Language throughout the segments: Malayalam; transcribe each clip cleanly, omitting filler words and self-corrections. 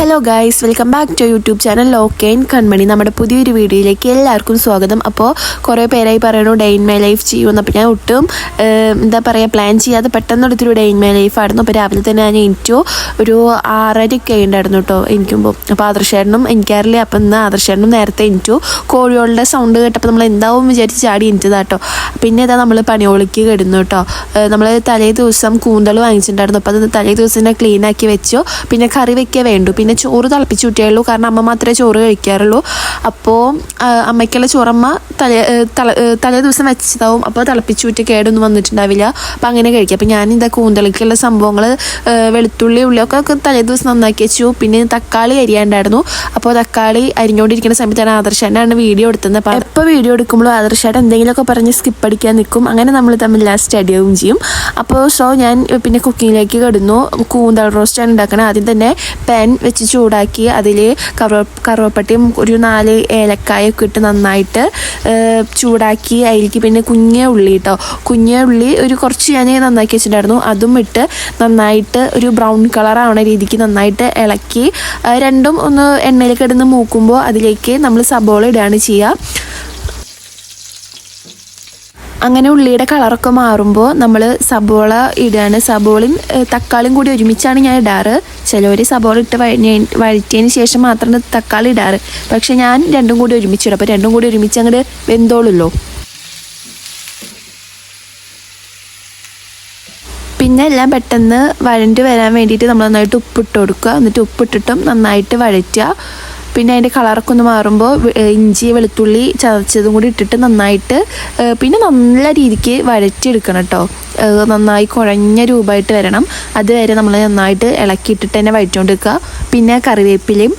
Hello guys, welcome back to YouTube channel ലോക്കെയിൻ കൺമണി. നമ്മുടെ പുതിയൊരു വീഡിയോയിലേക്ക് എല്ലാവർക്കും സ്വാഗതം. അപ്പോൾ കുറേ പേരായി പറയണു ഡേ ഇൻ മൈ ലൈഫ് ചെയ്യുമെന്ന്. അപ്പോൾ ഞാൻ ഒട്ടും പ്ലാൻ ചെയ്യാതെ പെട്ടെന്ന് എടുത്തൊരു ഡേ ഇൻ മൈ ലൈഫ് ആയിരുന്നു. അപ്പോൾ രാവിലെ തന്നെ ഞാൻ എനിക്കോ ഒരു 6:30 ഉണ്ടായിരുന്നു കേട്ടോ എനിക്കുമ്പോൾ. അപ്പോൾ ആദർശേട്ടനും എനിക്കറിയില്ല. അപ്പോൾ ഇന്ന് ആദർശേട്ടനും നേരത്തെ എനിക്കു കോഴികളുടെ സൗണ്ട് കേട്ടപ്പോൾ നമ്മൾ എന്താവും വിചാരിച്ച് ചാടി എനിച്ചതാട്ടോ. പിന്നെ ഇതാ നമ്മൾ പണിയോളിക്ക് കിടന്നു കേട്ടോ. നമ്മൾ തലേ ദിവസം കൂന്തൽ വാങ്ങിച്ചിട്ടുണ്ടായിരുന്നു. അപ്പോൾ അത് തലേ ദിവസം തന്നെ ക്ലീൻ ആക്കി വെച്ചു. പിന്നെ കറി വെക്കാൻ വേണ്ടു. പിന്നെ ചോറ് തിളപ്പിച്ച് വിട്ടേയുള്ളൂ, കാരണം അമ്മ മാത്രമേ ചോറ് കഴിക്കാറുള്ളൂ. അപ്പോൾ അമ്മയ്ക്കുള്ള ചോറമ്മ തലേ ദിവസം വെച്ചതാവും. അപ്പോൾ തിളപ്പിച്ച് വിട്ട് കേടൊന്നും വന്നിട്ടുണ്ടാവില്ല. അപ്പോൾ അങ്ങനെ കഴിക്കുക. അപ്പോൾ ഞാൻ ഇതാ കൂന്തളിക്കുള്ള സംഭവങ്ങൾ വെളുത്തുള്ളി ഉള്ളിയൊക്കെ തലേ ദിവസം നന്നാക്കി വെച്ചു. പിന്നെ തക്കാളി അരിയാണ്ടായിരുന്നു. അപ്പോൾ തക്കാളി അരിഞ്ഞുകൊണ്ടിരിക്കുന്ന സമയത്താണ് ആദർശേട്ടനാണ് വീഡിയോ എടുത്തത്. അപ്പോൾ എപ്പോൾ വീഡിയോ എടുക്കുമ്പോഴും ആദർശേട്ടൻ എന്തെങ്കിലുമൊക്കെ പറഞ്ഞ് സ്കിപ്പ് അടിക്കാൻ നിൽക്കും. അങ്ങനെ നമ്മൾ തമ്മിൽ ലാസ്റ്റ് അടിയാവും ചെയ്യും. അപ്പോൾ ഞാൻ പിന്നെ കുക്കിങ്ങിലേക്ക് കിടന്നു. കൂന്തൽ റോസ്റ്റാണ് ഉണ്ടാക്കണം. ആദ്യം തന്നെ പാൻ വെച്ച് ചൂടാക്കി അതിൽ കറുവപ്പട്ടയും ഒരു 4 ഏലക്കായൊക്കെ ഇട്ട് നന്നായിട്ട് ചൂടാക്കി അതിലേക്ക് പിന്നെ കുഞ്ഞ ഉള്ളി ഒരു കുറച്ച് ഞാൻ നന്നാക്കി വെച്ചിട്ടുണ്ടായിരുന്നു. അതും ഇട്ട് നന്നായിട്ട് ഒരു ബ്രൗൺ കളറാവണ രീതിക്ക് നന്നായിട്ട് ഇളക്കി രണ്ടും ഒന്ന് എണ്ണയിൽ കിടന്ന് മൂക്കുമ്പോൾ അതിലേക്ക് നമ്മൾ സബോള ഇടുകയാണ് ചെയ്യുക. അങ്ങനെ ഉള്ളിയുടെ കളറൊക്കെ മാറുമ്പോൾ നമ്മൾ സബോള ഇടുകയാണ്. സബോളയും തക്കാളിയും കൂടി ഒരുമിച്ചാണ് ഞാൻ ഇടാറ്. ചിലവർ സബോള ഇട്ട് വഴറ്റിയതിന് ശേഷം മാത്രമാണ് തക്കാളി ഇടാറ്. പക്ഷെ ഞാൻ രണ്ടും കൂടി ഒരുമിച്ചിടും. അപ്പോൾ രണ്ടും കൂടി ഒരുമിച്ച് അങ്ങോട്ട് വെന്തോളുമല്ലോ. പിന്നെ എല്ലാം പെട്ടെന്ന് വഴണ്ട് വരാൻ വേണ്ടിയിട്ട് നമ്മൾ നന്നായിട്ട് ഉപ്പിട്ട് കൊടുക്കുക. എന്നിട്ട് ഉപ്പിട്ടിട്ടും നന്നായിട്ട് വഴറ്റുക. പിന്നെ അതിൻ്റെ കളറൊക്കെ ഒന്ന് മാറുമ്പോൾ ഇഞ്ചി വെളുത്തുള്ളി ചതച്ചതും കൂടി ഇട്ടിട്ട് നന്നായിട്ട് പിന്നെ നല്ല രീതിക്ക് വഴറ്റിയെടുക്കണം കേട്ടോ. നന്നായി കുഴഞ്ഞ രൂപമായിട്ട് വരണം. അതുവരെ നമ്മൾ നന്നായിട്ട് ഇളക്കിയിട്ടിട്ട് തന്നെ വഴറ്റിക്കൊണ്ടിരിക്കുക. പിന്നെ കറിവേപ്പിലയും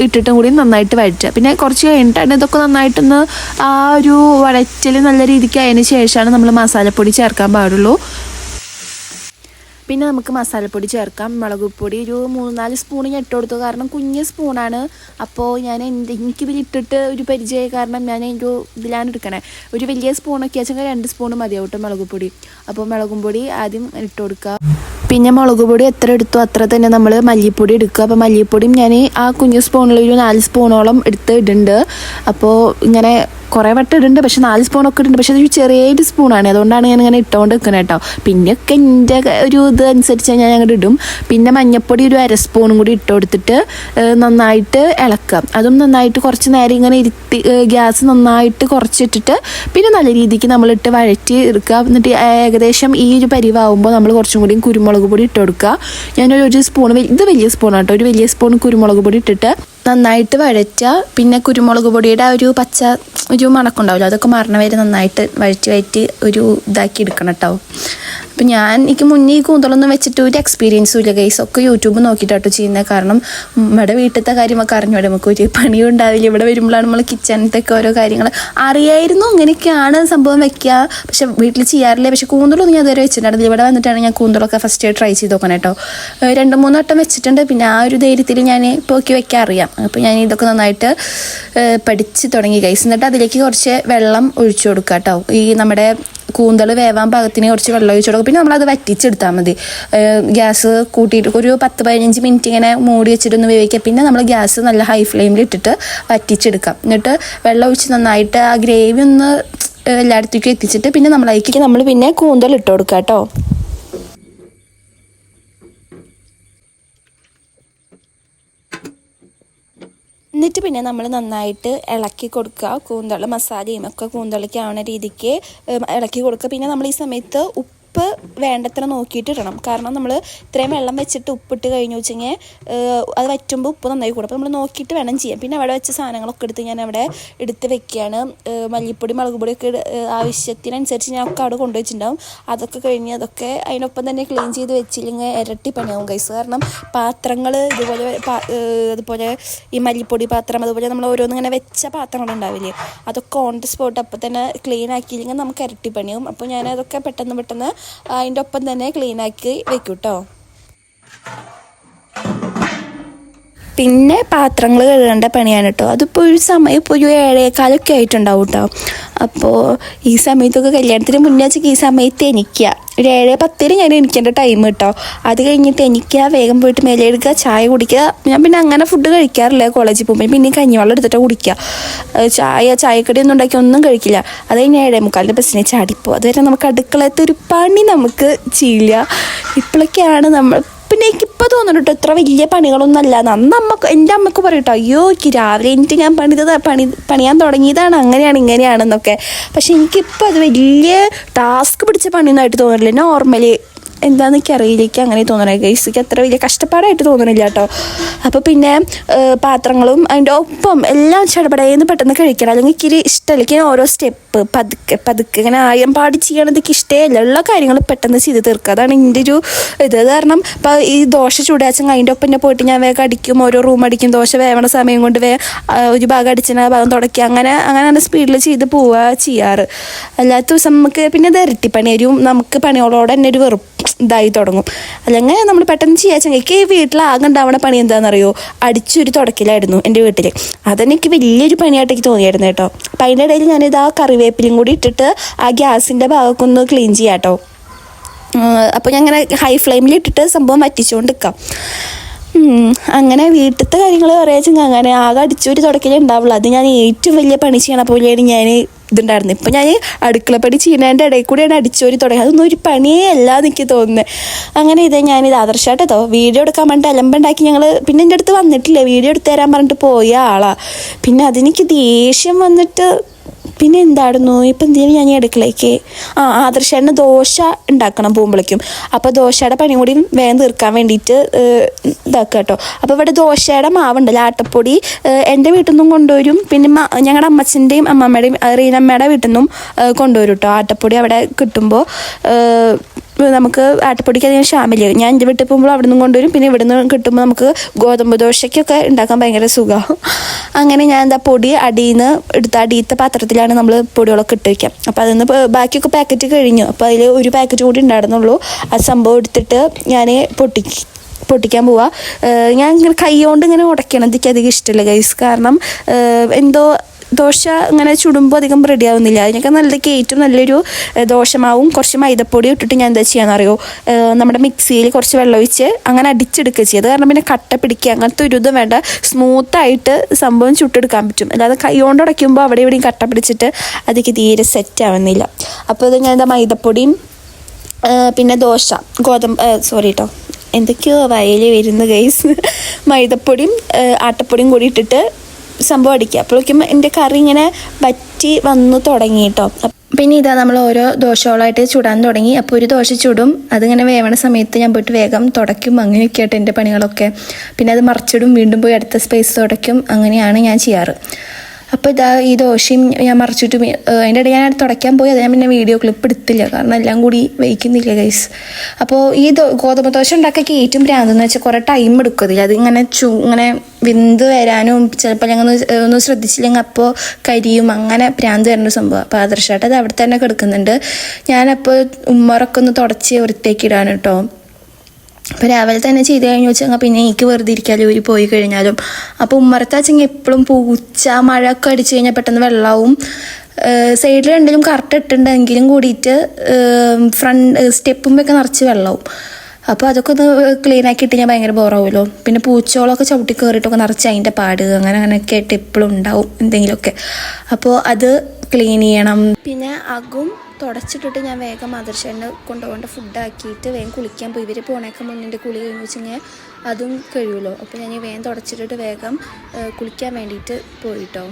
ഇട്ടിട്ടും കൂടി നന്നായിട്ട് വഴറ്റുക. പിന്നെ കുറച്ച് കഴിഞ്ഞിട്ടാണ് ഇതൊക്കെ നന്നായിട്ടൊന്ന് ആ ഒരു വഴറ്റൽ നല്ല രീതിക്ക് അതിന് ശേഷമാണ് നമ്മൾ മസാലപ്പൊടി ചേർക്കാൻ പാടുള്ളൂ. പിന്നെ നമുക്ക് മസാലപ്പൊടി ചേർക്കാം. മുളക് പൊടി ഒരു 3-4 സ്പൂൺ ഞാൻ ഇട്ട് കൊടുത്തു, കാരണം കുഞ്ഞ് സ്പൂണാണ്. അപ്പോൾ ഞാൻ എനിക്കിതിലിട്ടിട്ട് ഒരു പരിചയം കാരണം ഞാൻ ഇതിലാണ് എടുക്കണേ. ഒരു വലിയ സ്പൂണൊക്കെ വെച്ചാൽ 2 സ്പൂൺ മതിയാവും കേട്ടോ മുളക് പൊടി. അപ്പോൾ മുളകും പൊടി ആദ്യം ഇട്ട് കൊടുക്കുക. പിന്നെ മുളക് പൊടി എത്ര എടുത്തു അത്ര തന്നെ നമ്മൾ മല്ലിപ്പൊടി എടുക്കുക. അപ്പോൾ മല്ലിപ്പൊടിയും ഞാൻ ആ കുഞ്ഞു സ്പൂണിൽ ഒരു 4 സ്പൂണോളം ഇടുന്നുണ്ട്. അപ്പോൾ ഇങ്ങനെ കുറേ വട്ടം ഇടുന്നുണ്ട്, പക്ഷെ 4 സ്പൂണൊക്കെ ഇടുന്നുണ്ട്. പക്ഷെ അതൊരു ചെറിയൊരു സ്പൂണാണ്, അതുകൊണ്ടാണ് ഞാൻ ഇങ്ങനെ ഇട്ടുകൊണ്ട് നിൽക്കുന്നത് കേട്ടോ. പിന്നെയൊക്കെ എൻ്റെ ഒരു ഇത് അനുസരിച്ച് ഞാൻ അങ്ങോട്ട് ഇടും. പിന്നെ മഞ്ഞൾപ്പൊടി ഒരു 1/2 സ്പൂണും കൂടി ഇട്ട് കൊടുത്തിട്ട് നന്നായിട്ട് ഇളക്കുക. അതും നന്നായിട്ട് കുറച്ച് നേരം ഇങ്ങനെ ഇരുത്തി ഗ്യാസ് നന്നായിട്ട് കുറച്ചിട്ടിട്ട് പിന്നെ നല്ല രീതിക്ക് നമ്മളിട്ട് വഴറ്റി എടുക്കുക. എന്നിട്ട് ഏകദേശം ഈ ഒരു പരിവാകുമ്പോൾ നമ്മൾ കുറച്ചും കൂടി കുരുമുളക് പൊടി ഇട്ട് കൊടുക്കുക. ഞാനൊരു സ്പൂൺ, ഇത് വലിയ സ്പൂണാണ് കേട്ടോ, ഒരു വലിയ സ്പൂൺ കുരുമുളക് പൊടി ഇട്ടിട്ട് നന്നായിട്ട് വഴറ്റുക. പിന്നെ കുരുമുളക് പൊടിയുടെ ഒരു മണക്കുണ്ടാവില്ല, അതൊക്കെ മാറണ വരെ നന്നായിട്ട് വഴറ്റി ഒരു ഇതാക്കി എടുക്കണം കേട്ടോ. അപ്പം എനിക്ക് മുന്നേ ഈ കൂന്തളൊന്നും വെച്ചിട്ട് ഒരു എക്സ്പീരിയൻസും ഇല്ല ഗൈസ്. ഒക്കെ യൂട്യൂബ് നോക്കിയിട്ടോ ചെയ്യുന്നത്. കാരണം നമ്മുടെ വീട്ടിലത്തെ കാര്യമൊക്കെ അറിഞ്ഞൂടെ, നമുക്ക് ഒരു പണിയും ഉണ്ടാവില്ല. ഇവിടെ വരുമ്പോഴാണ് നമ്മൾ കിച്ചണിലത്തെ ഓരോ കാര്യങ്ങൾ അറിയായിരുന്നു. അങ്ങനെയൊക്കെയാണ് സംഭവം വെക്കുക, പക്ഷെ വീട്ടിൽ ചെയ്യാറില്ല. പക്ഷെ കൂന്തളൊന്നും ഞാൻ ഇതുവരെ വെച്ചിട്ടുണ്ടായിരുന്നില്ല. ഇവിടെ വന്നിട്ടാണ് ഞാൻ കൂന്തളൊക്കെ ഫസ്റ്റ് ട്രൈ ചെയ്ത് നോക്കണം കേട്ടോ. 2-3 വട്ടം വെച്ചിട്ടുണ്ട്. പിന്നെ ആ ഒരു ധൈര്യത്തിൽ ഞാൻ ഇപ്പോൾ വെക്കാൻ അറിയാം. അപ്പോൾ ഞാൻ ഇതൊക്കെ നന്നായിട്ട് പഠിച്ച് തുടങ്ങി ഗൈസ്. എന്നിട്ട് അതിലേക്ക് കുറച്ച് വെള്ളം ഒഴിച്ചു കൊടുക്കുക കേട്ടോ. ഈ നമ്മുടെ കൂന്തൽ വേവാൻ പാകത്തിന് കുറച്ച് വെള്ളം ഒഴിച്ചു കൊടുക്കും. പിന്നെ നമ്മളത് വറ്റിച്ചെടുത്താൽ മതി. ഗ്യാസ് കൂട്ടിയിട്ട് ഒരു 10-15 മിനിറ്റ് ഇങ്ങനെ മൂടി വെച്ചിട്ടൊന്ന് വേവിക്കുക. പിന്നെ നമ്മൾ ഗ്യാസ് നല്ല ഹൈ ഫ്ലെയിമിൽ ഇട്ടിട്ട് വറ്റിച്ചെടുക്കാം. എന്നിട്ട് വെള്ളം ഒഴിച്ച് നന്നായിട്ട് ആ ഗ്രേവി ഒന്ന് എല്ലായിടത്തേക്കും എത്തിച്ചിട്ട് പിന്നെ നമ്മൾ പിന്നെ കൂന്തൽ ഇട്ട് കൊടുക്കുക കേട്ടോ. എന്നിട്ട് പിന്നെ നമ്മൾ നന്നായിട്ട് ഇളക്കി കൊടുക്കുക. കൂന്തൾ മസാലയും ഒക്കെ കൂന്തളിക്ക് ആവുന്ന രീതിക്ക് ഇളക്കി കൊടുക്കുക. പിന്നെ നമ്മൾ ഈ സമയത്ത് ഉപ്പ് വേണ്ടത്ര നോക്കിയിട്ട് ഇടണം. കാരണം നമ്മൾ ഇത്രയും വെള്ളം വെച്ചിട്ട് ഉപ്പിട്ട് കഴിഞ്ഞു വെച്ചെങ്കിൽ അത് വറ്റുമ്പോൾ ഉപ്പ് നന്നായി കൂടും. അപ്പോൾ നമ്മൾ നോക്കിയിട്ട് വേണം ചെയ്യാൻ. പിന്നെ അവിടെ വെച്ച സാധനങ്ങളൊക്കെ എടുത്ത് ഞാൻ അവിടെ എടുത്ത് വെക്കുകയാണ്. മല്ലിപ്പൊടി മുളക് പൊടിയൊക്കെ ആവശ്യത്തിനനുസരിച്ച് ഞാൻ ഒക്കെ അവിടെ കൊണ്ടുവച്ചിട്ടുണ്ടാവും. അതൊക്കെ കഴിഞ്ഞ് അതൊക്കെ അതിനൊപ്പം തന്നെ ക്ലീൻ ചെയ്ത് വെച്ചില്ലെങ്കിൽ ഇരട്ടി പണിയാവും ഗൈസ്. കാരണം പാത്രങ്ങൾ അതുപോലെ ഈ മല്ലിപ്പൊടി പാത്രം, അതുപോലെ നമ്മൾ ഓരോന്നിങ്ങനെ വെച്ച പാത്രങ്ങളുണ്ടാവില്ലേ, അതൊക്കെ ഓൺ ദി സ്പോട്ട് അപ്പം തന്നെ ക്ലീൻ ആക്കിയില്ലെങ്കിൽ നമുക്ക് ഇരട്ടി പണിയാവും. അപ്പോൾ ഞാനതൊക്കെ പെട്ടെന്ന് അതിൻ്റെ ഒപ്പം തന്നെ ക്ലീനാക്കി വെക്കും കേട്ടോ. പിന്നെ പാത്രങ്ങൾ കഴുകേണ്ട പണിയാണ് കേട്ടോ. അതിപ്പോൾ ഒരു സമയം ഇപ്പോൾ ഒരു 7:15 ആയിട്ടുണ്ടാവും കേട്ടോ. അപ്പോൾ ഈ സമയത്തൊക്കെ കല്യാണത്തിന് മുന്നേ വെച്ചാൽ ഈ സമയത്ത് എനിക്കുക ഒരു 7:10 ഞാൻ എണീക്കേണ്ട ടൈം കേട്ടോ. അത് കഴിഞ്ഞിട്ട് എണീക്കുക, വേഗം പോയിട്ട് മേലെ എടുക്കുക, ചായ കുടിക്കുക. ഞാൻ പിന്നെ അങ്ങനെ ഫുഡ് കഴിക്കാറില്ല കോളേജിൽ പോകുമ്പോൾ. പിന്നെ കഞ്ഞിവെള്ളം എടുത്തിട്ട് കുടിക്കുക. ചായക്കടി ഒന്നും ഉണ്ടാക്കി ഒന്നും കഴിക്കില്ല. അത് കഴിഞ്ഞ് 7:45 ബസ്സിനെ ചാടിപ്പോവും. അതുവരെ നമുക്ക് അടുക്കളത്തെ ഒരു പണി നമുക്ക് ചെയ്യില്ല. ഇപ്പോഴൊക്കെയാണ് നമ്മൾ, പിന്നെ എനിക്കിപ്പോൾ തോന്നുന്നു കേട്ടോ ഇത്ര വലിയ പണികളൊന്നും അല്ല. അന്ന് എൻ്റെ അമ്മക്ക് പറയും കേട്ടോ, അയ്യോ എനിക്ക് രാവിലെ എനിക്ക് ഞാൻ പണിയാൻ തുടങ്ങിയതാണ്, അങ്ങനെയാണ് ഇങ്ങനെയാണെന്നൊക്കെ. പക്ഷെ എനിക്കിപ്പോൾ അത് വലിയ ടാസ്ക് പിടിച്ച പണിയൊന്നായിട്ട് തോന്നില്ല. നോർമലി എന്താണെന്ന് എനിക്ക് അറിയില്ല, എനിക്ക് അങ്ങനെ തോന്നണേ ഗൈസ്. എനിക്ക് അത്ര വലിയ കഷ്ടപ്പാടായിട്ട് തോന്നണില്ല കേട്ടോ. അപ്പോൾ പിന്നെ പാത്രങ്ങളും അതിൻ്റെ ഒപ്പം എല്ലാം ചടപടയെന്ന് പെട്ടെന്ന് കഴിക്കണം. അല്ലെങ്കിൽ എനിക്ക് ഇഷ്ടമല്ല. എനിക്ക് ഓരോ സ്റ്റെപ്പ് പതുക്കെ ഇങ്ങനെ പാടി ചെയ്യണത് എനിക്ക് ഇഷ്ടമല്ല. ഉള്ള കാര്യങ്ങൾ പെട്ടെന്ന് ചെയ്ത് തീർക്കുക, അതാണ് എൻ്റെ ഒരു ഇത്. കാരണം ഇപ്പോൾ ഈ ദോശ ചൂടാച്ചെങ്കിൽ അതിൻ്റെ ഒപ്പം തന്നെ പോയിട്ട് ഞാൻ വേഗം അടിക്കും, ഓരോ റൂം അടിക്കും. ദോശ വേവണ സമയം കൊണ്ട് ഒരു ഭാഗം അടിച്ചിട്ട് ഭാഗം തുടയ്ക്കുക, അങ്ങനെ സ്പീഡിൽ ചെയ്ത് പോവുക ചെയ്യാറ്. അല്ലാത്ത ദിവസം നമുക്ക് പിന്നെ ഇത് ഇരട്ടിപ്പണി വരും. നമുക്ക് പണികളോട് തന്നെ ഒരു വെറുപ്പ് ഇതായി തുടങ്ങും. അല്ലെങ്കിൽ നമ്മൾ പെട്ടെന്ന് ചെയ്യാച്ചെങ്കിൽ എനിക്ക് വീട്ടിൽ ആകെ ഉണ്ടാവണ പണി എന്താണെന്നറിയോ, അടിച്ചൊരു തുടക്കിലായിരുന്നു എൻ്റെ വീട്ടിൽ. അതെനിക്ക് വലിയൊരു പണിയായിട്ട് എനിക്ക് തോന്നിയായിരുന്നു കേട്ടോ. അപ്പം അതിൻ്റെ ഇടയിൽ ഞാനിത് ആ കറിവേപ്പിലും കൂടി ഇട്ടിട്ട് ആ ഗ്യാസിൻ്റെ ഭാഗമൊക്കെ ഒന്ന് ക്ലീൻ ചെയ്യാം കേട്ടോ. അപ്പോൾ ഞാൻ അങ്ങനെ ഹൈ ഫ്ലെയിമിൽ ഇട്ടിട്ട് സംഭവം വറ്റിച്ചുകൊണ്ട് നിൽക്കാം. അങ്ങനെ വീട്ടിലത്തെ കാര്യങ്ങൾ പറയാച്ചെങ്കിൽ അങ്ങനെ ആകെ അടിച്ചൊരു തുടക്കലേ ഉണ്ടാവുള്ളൂ. അത് ഞാൻ ഏറ്റവും വലിയ പണി ചെയ്യണ പോലെയാണ് ഞാൻ ഇതുണ്ടായിരുന്നു. ഇപ്പം ഞാൻ അടുക്കളപ്പണി ചെയ്യുന്നതിൻ്റെ ഇടയിൽ കൂടെയാണ് അടിച്ചോരി തുടങ്ങി. അതൊന്നും ഒരു പണിയേ അല്ല എനിക്ക് തോന്നുന്നത്. അങ്ങനെ ഞാനിത് ആദർശമായിട്ടോ വീഡിയോ എടുക്കാൻ വേണ്ടിയിട്ട് അലമ്പുണ്ടാക്കി. ഞങ്ങൾ പിന്നെ എൻ്റെ അടുത്ത് വന്നിട്ടില്ല, വീഡിയോ എടുത്തു തരാൻ പറഞ്ഞിട്ട് പോയ ആളാണ്. പിന്നെ അതെനിക്ക് ദേഷ്യം വന്നിട്ട് പിന്നെ എന്തായിരുന്നു ഇപ്പം എന്തെങ്കിലും ഞാൻ അടുക്കളയ്ക്ക് ആദർശേട്ടന് ദോശ ഉണ്ടാക്കണം പോകുമ്പോഴേക്കും. അപ്പോൾ ദോശയുടെ പണി കൂടി വേഗം തീർക്കാൻ വേണ്ടിയിട്ട് ഇതാക്കുക കേട്ടോ. അപ്പോൾ ഇവിടെ ദോശയുടെ മാവുണ്ടല്ലോ, ആട്ടപ്പൊടി എൻ്റെ വീട്ടിൽ നിന്നും കൊണ്ടുവരും. പിന്നെ ഞങ്ങളുടെ അമ്മച്ചൻ്റെയും അമ്മമ്മയുടെയും റീനമ്മയുടെ വീട്ടിൽ നിന്നും കൊണ്ടുവരും കേട്ടോ. ആട്ടപ്പൊടി അവിടെ കിട്ടുമ്പോൾ നമുക്ക് ആട്ടപ്പൊടിക്ക് അധികം ക്ഷാമില്ല. ഞാൻ എൻ്റെ വീട്ടിൽ പോകുമ്പോൾ അവിടെ നിന്നും കൊണ്ടുവരും. പിന്നെ ഇവിടെ നിന്ന് കിട്ടുമ്പോൾ നമുക്ക് ഗോതമ്പ് ദോശയ്ക്കൊക്കെ ഉണ്ടാക്കാൻ ഭയങ്കര സുഖമാണ്. അങ്ങനെ ഞാൻ എന്താ പൊടി അടിയിൽനിന്ന് എടുത്ത അടിയത്തെ പാത്രത്തിലാണ് നമ്മൾ പൊടികളൊക്കെ ഇട്ട് വയ്ക്കാം. അപ്പോൾ അതിൽ ബാക്കിയൊക്കെ പാക്കറ്റ് കഴിഞ്ഞു. അപ്പോൾ അതിൽ ഒരു പാക്കറ്റ് കൂടി ഉണ്ടായിരുന്നുള്ളൂ. ആ സംഭവം എടുത്തിട്ട് ഞാൻ പൊട്ടിക്കാൻ പോവാ. ഞാൻ ഇങ്ങനെ കൈ കൊണ്ട് ഇങ്ങനെ ഉടയ്ക്കണം. എനിക്ക് അധികം ഇഷ്ടമില്ല ഗൈസ്. കാരണം എന്തോ ദോശ ഇങ്ങനെ ചുടുമ്പോൾ അധികം റെഡി ആവുന്നില്ല. അതിനൊക്കെ ഏറ്റവും നല്ലൊരു ദോശമാവും കുറച്ച് മൈദപ്പൊടി ഇട്ടിട്ട് ഞാൻ എന്താ ചെയ്യാന്നറിയോ, നമ്മുടെ മിക്സിയിൽ കുറച്ച് വെള്ളം ഒഴിച്ച് അങ്ങനെ അടിച്ചെടുക്കുക ചെയ്ത്. കാരണം പിന്നെ കട്ട പിടിക്കുക അങ്ങനത്തെ ഒരു ഇതും വേണ്ട, സ്മൂത്തായിട്ട് സംഭവം ചുട്ടെടുക്കാൻ പറ്റും. അല്ലാതെ കൈ കൊണ്ട് ഉടയ്ക്കുമ്പോൾ അവിടെ ഇവിടെയും കട്ട പിടിച്ചിട്ട് അതൊക്കെ തീരെ സെറ്റ് ആവുന്നില്ല. അപ്പോൾ ഇത് ഞാൻ എന്താ മൈദപ്പൊടിയും പിന്നെ ദോശ സോറി കേട്ടോ എന്തൊക്കെയോ വയലിൽ വരുന്ന ഗൈസ്, മൈദപ്പൊടിയും ആട്ടപ്പൊടിയും കൂടി ഇട്ടിട്ട് സംഭവം അടിക്കുക. അപ്പോഴേക്കും എൻ്റെ കറി ഇങ്ങനെ വറ്റി വന്നു തുടങ്ങി കേട്ടോ. പിന്നെ ഇതാ നമ്മൾ ഓരോ ദോശകളായിട്ട് ചുടാൻ തുടങ്ങി. അപ്പോൾ ഒരു ദോശ ചുടും, അതിങ്ങനെ വേവണ സമയത്ത് ഞാൻ പോയിട്ട് വേഗം തുടയ്ക്കും. അങ്ങനെയൊക്കെ ആയിട്ട് എൻ്റെ പണികളൊക്കെ. പിന്നെ അത് മറിച്ചിടും, വീണ്ടും പോയി അടുത്ത സ്പേസ് തുടയ്ക്കും. അങ്ങനെയാണ് ഞാൻ ചെയ്യാറ്. അപ്പോൾ ഇതാ ഈ ദോശയും ഞാൻ മറിച്ചിട്ട് അതിൻ്റെ ഇടയിൽ ഞാൻ തുടയ്ക്കാൻ പോയി. അത് ഞാൻ പിന്നെ വീഡിയോ ക്ലിപ്പ് എടുത്തില്ല, കാരണം എല്ലാം കൂടി വയ്ക്കുന്നില്ല ഗൈസ്. അപ്പോൾ ഈ ഗോതമ്പ് ദോശ ഉണ്ടാക്കിയൊക്കെ ഏറ്റവും ഭ്രാന്തെന്ന് വെച്ചാൽ കുറേ ടൈം എടുക്കും. അതിങ്ങനെ ഇങ്ങനെ വെന്ത് വരാനും ചിലപ്പോൾ ഞങ്ങൾ ഒന്ന് ശ്രദ്ധിച്ചില്ലെങ്കിൽ അപ്പോൾ കരിയും, അങ്ങനെ ഭ്രാന്ത് വരുന്ന സംഭവം. അപ്പോൾ ആദർശമായിട്ട് അത് അവിടെ തന്നെ കിടക്കുന്നുണ്ട്. ഞാനപ്പോൾ ഉമ്മറൊക്കെ ഒന്ന് തുടച്ച് വൃത്തിയാക്കിയിടാണ് കേട്ടോ. അപ്പോൾ രാവിലെ തന്നെ ചെയ്ത് കഴിഞ്ഞു വെച്ചാൽ പിന്നെ എനിക്ക് വെറുതെ ഇരിക്കാമല്ലോ ഇവർ പോയി കഴിഞ്ഞാലും. അപ്പോൾ ഉമ്മറത്ത് വെച്ചെങ്കിൽ എപ്പോഴും പൂച്ച മഴ ഒക്കെ അടിച്ചു കഴിഞ്ഞാൽ പെട്ടെന്ന് വെള്ളമാവും. സൈഡിൽ രണ്ടിലും കറക്റ്റ് ഇട്ടുണ്ടെങ്കിലും കൂടിയിട്ട് ഫ്രണ്ട് സ്റ്റെപ്പുമ്പൊക്കെ നിറച്ച് വെള്ളമാവും. അപ്പോൾ അതൊക്കെ ഒന്ന് ക്ലീൻ ആക്കിയിട്ട് ഞാൻ ഭയങ്കര ബോറാവുമല്ലോ. പിന്നെ പൂച്ചകളൊക്കെ ചവിട്ടി കയറിയിട്ടൊക്കെ നിറച്ച് അതിൻ്റെ പാട് അങ്ങനെയൊക്കെ ആയിട്ട് എപ്പോഴും ഉണ്ടാവും എന്തെങ്കിലുമൊക്കെ. അപ്പോൾ അത് ക്ലീൻ ചെയ്യണം. പിന്നെ അകും തുടച്ചിട്ടിട്ട് ഞാൻ വേഗം ആദർശേനെ കൊണ്ടുപോകേണ്ട ഫുഡാക്കിയിട്ട് വേഗം കുളിക്കാൻ പോയി. ഇവർ പോണേക്കെ മുന്നിൻ്റെ കുളി കഴിഞ്ഞ് വെച്ചെങ്കിൽ അതും കഴിയുമല്ലോ. അപ്പോൾ ഞാൻ വേഗം തുടച്ചിട്ടിട്ട് വേഗം കുളിക്കാൻ വേണ്ടിയിട്ട് പോയിട്ടോ.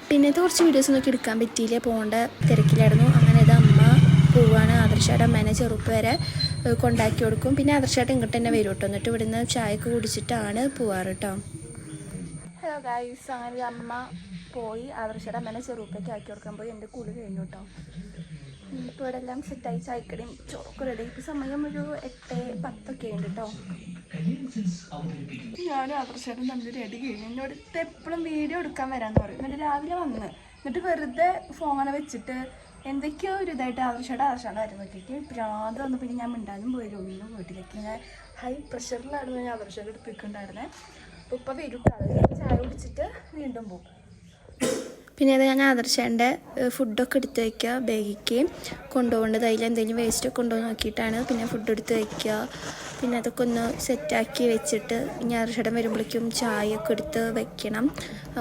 പിന്നത്തെ കുറച്ച് വീഡിയോസ് നോക്കി എടുക്കാൻ പറ്റിയില്ല, പോകേണ്ട തിരക്കിലായിരുന്നു. അങ്ങനെ ഇത് അമ്മ പോവുകയാണ്. ആദർശയുടെ അമ്മേനെ ചെറുപ്പ് വരെ കൊണ്ടാക്കി കൊടുക്കും. പിന്നെ ആദർശമായിട്ട് ഇങ്ങോട്ട് തന്നെ വരും കേട്ടോ. എന്നിട്ട് ഇവിടുന്ന് ചായയൊക്കെ കുടിച്ചിട്ടാണ് പോവാറ് കേട്ടോ. ഹലോ ഗൈസ്, അങ്ങനെ അമ്മ പോയി ആദർശയുടെ അമ്മേനെ ചെറുപ്പൊക്കെ ആക്കി കൊടുക്കാൻ പോയി. എൻ്റെ കുളി കഴിഞ്ഞു കേട്ടോ. ഇപ്പോൾ ഇവിടെ എല്ലാം സെറ്റായി, ചായക്കടയും ചോറൊക്കെ റെഡി. ഇപ്പോൾ സമയം ഒരു 8:10 ഉണ്ട് കേട്ടോ. ഞാനും ആദർശേട്ടൻ തമ്മിൽ റെഡി കഴിഞ്ഞു. എന്നോട് എപ്പോഴും വീഡിയോ എടുക്കാൻ വരാമെന്ന് പറയും. എന്നിട്ട് രാവിലെ വന്ന് എന്നിട്ട് വെറുതെ ഫോൺ വെച്ചിട്ട് എന്തൊക്കെയോ ഒരു ഇതായിട്ട് ആദർശയുടെ കാര്യം നോക്കിയിട്ട് ഭ്രാന്ത് വന്നു. പിന്നെ ഞാൻ മിണ്ടാനും പോയില്ല, ഒന്നും വീട്ടിലേക്ക്. ഞാൻ ഹൈ പ്രഷറിലായിരുന്നു ഞാൻ ആദർശയുടെ അടുത്ത് നിൽക്കുന്നുണ്ടായിരുന്നത്. അപ്പോൾ ഇപ്പോൾ വരും ചായ കുടിച്ചിട്ട് വീണ്ടും പോകും. പിന്നെ അത് ഞാൻ ആദർശേൻ്റെ ഫുഡൊക്കെ എടുത്ത് വയ്ക്കുക, ബാഗിക്ക് കൊണ്ടുപോകേണ്ടത്. അതിൽ എന്തെങ്കിലും വേസ്റ്റൊക്കെ ഉണ്ടോ എന്ന് നോക്കിയിട്ടാണ് പിന്നെ ഫുഡ് എടുത്ത് വയ്ക്കുക. പിന്നെ അതൊക്കെ ഒന്ന് സെറ്റാക്കി വെച്ചിട്ട് ഇനി ആദർശേട്ടൻ വരുമ്പോഴേക്കും ചായയൊക്കെ എടുത്ത് വെക്കണം.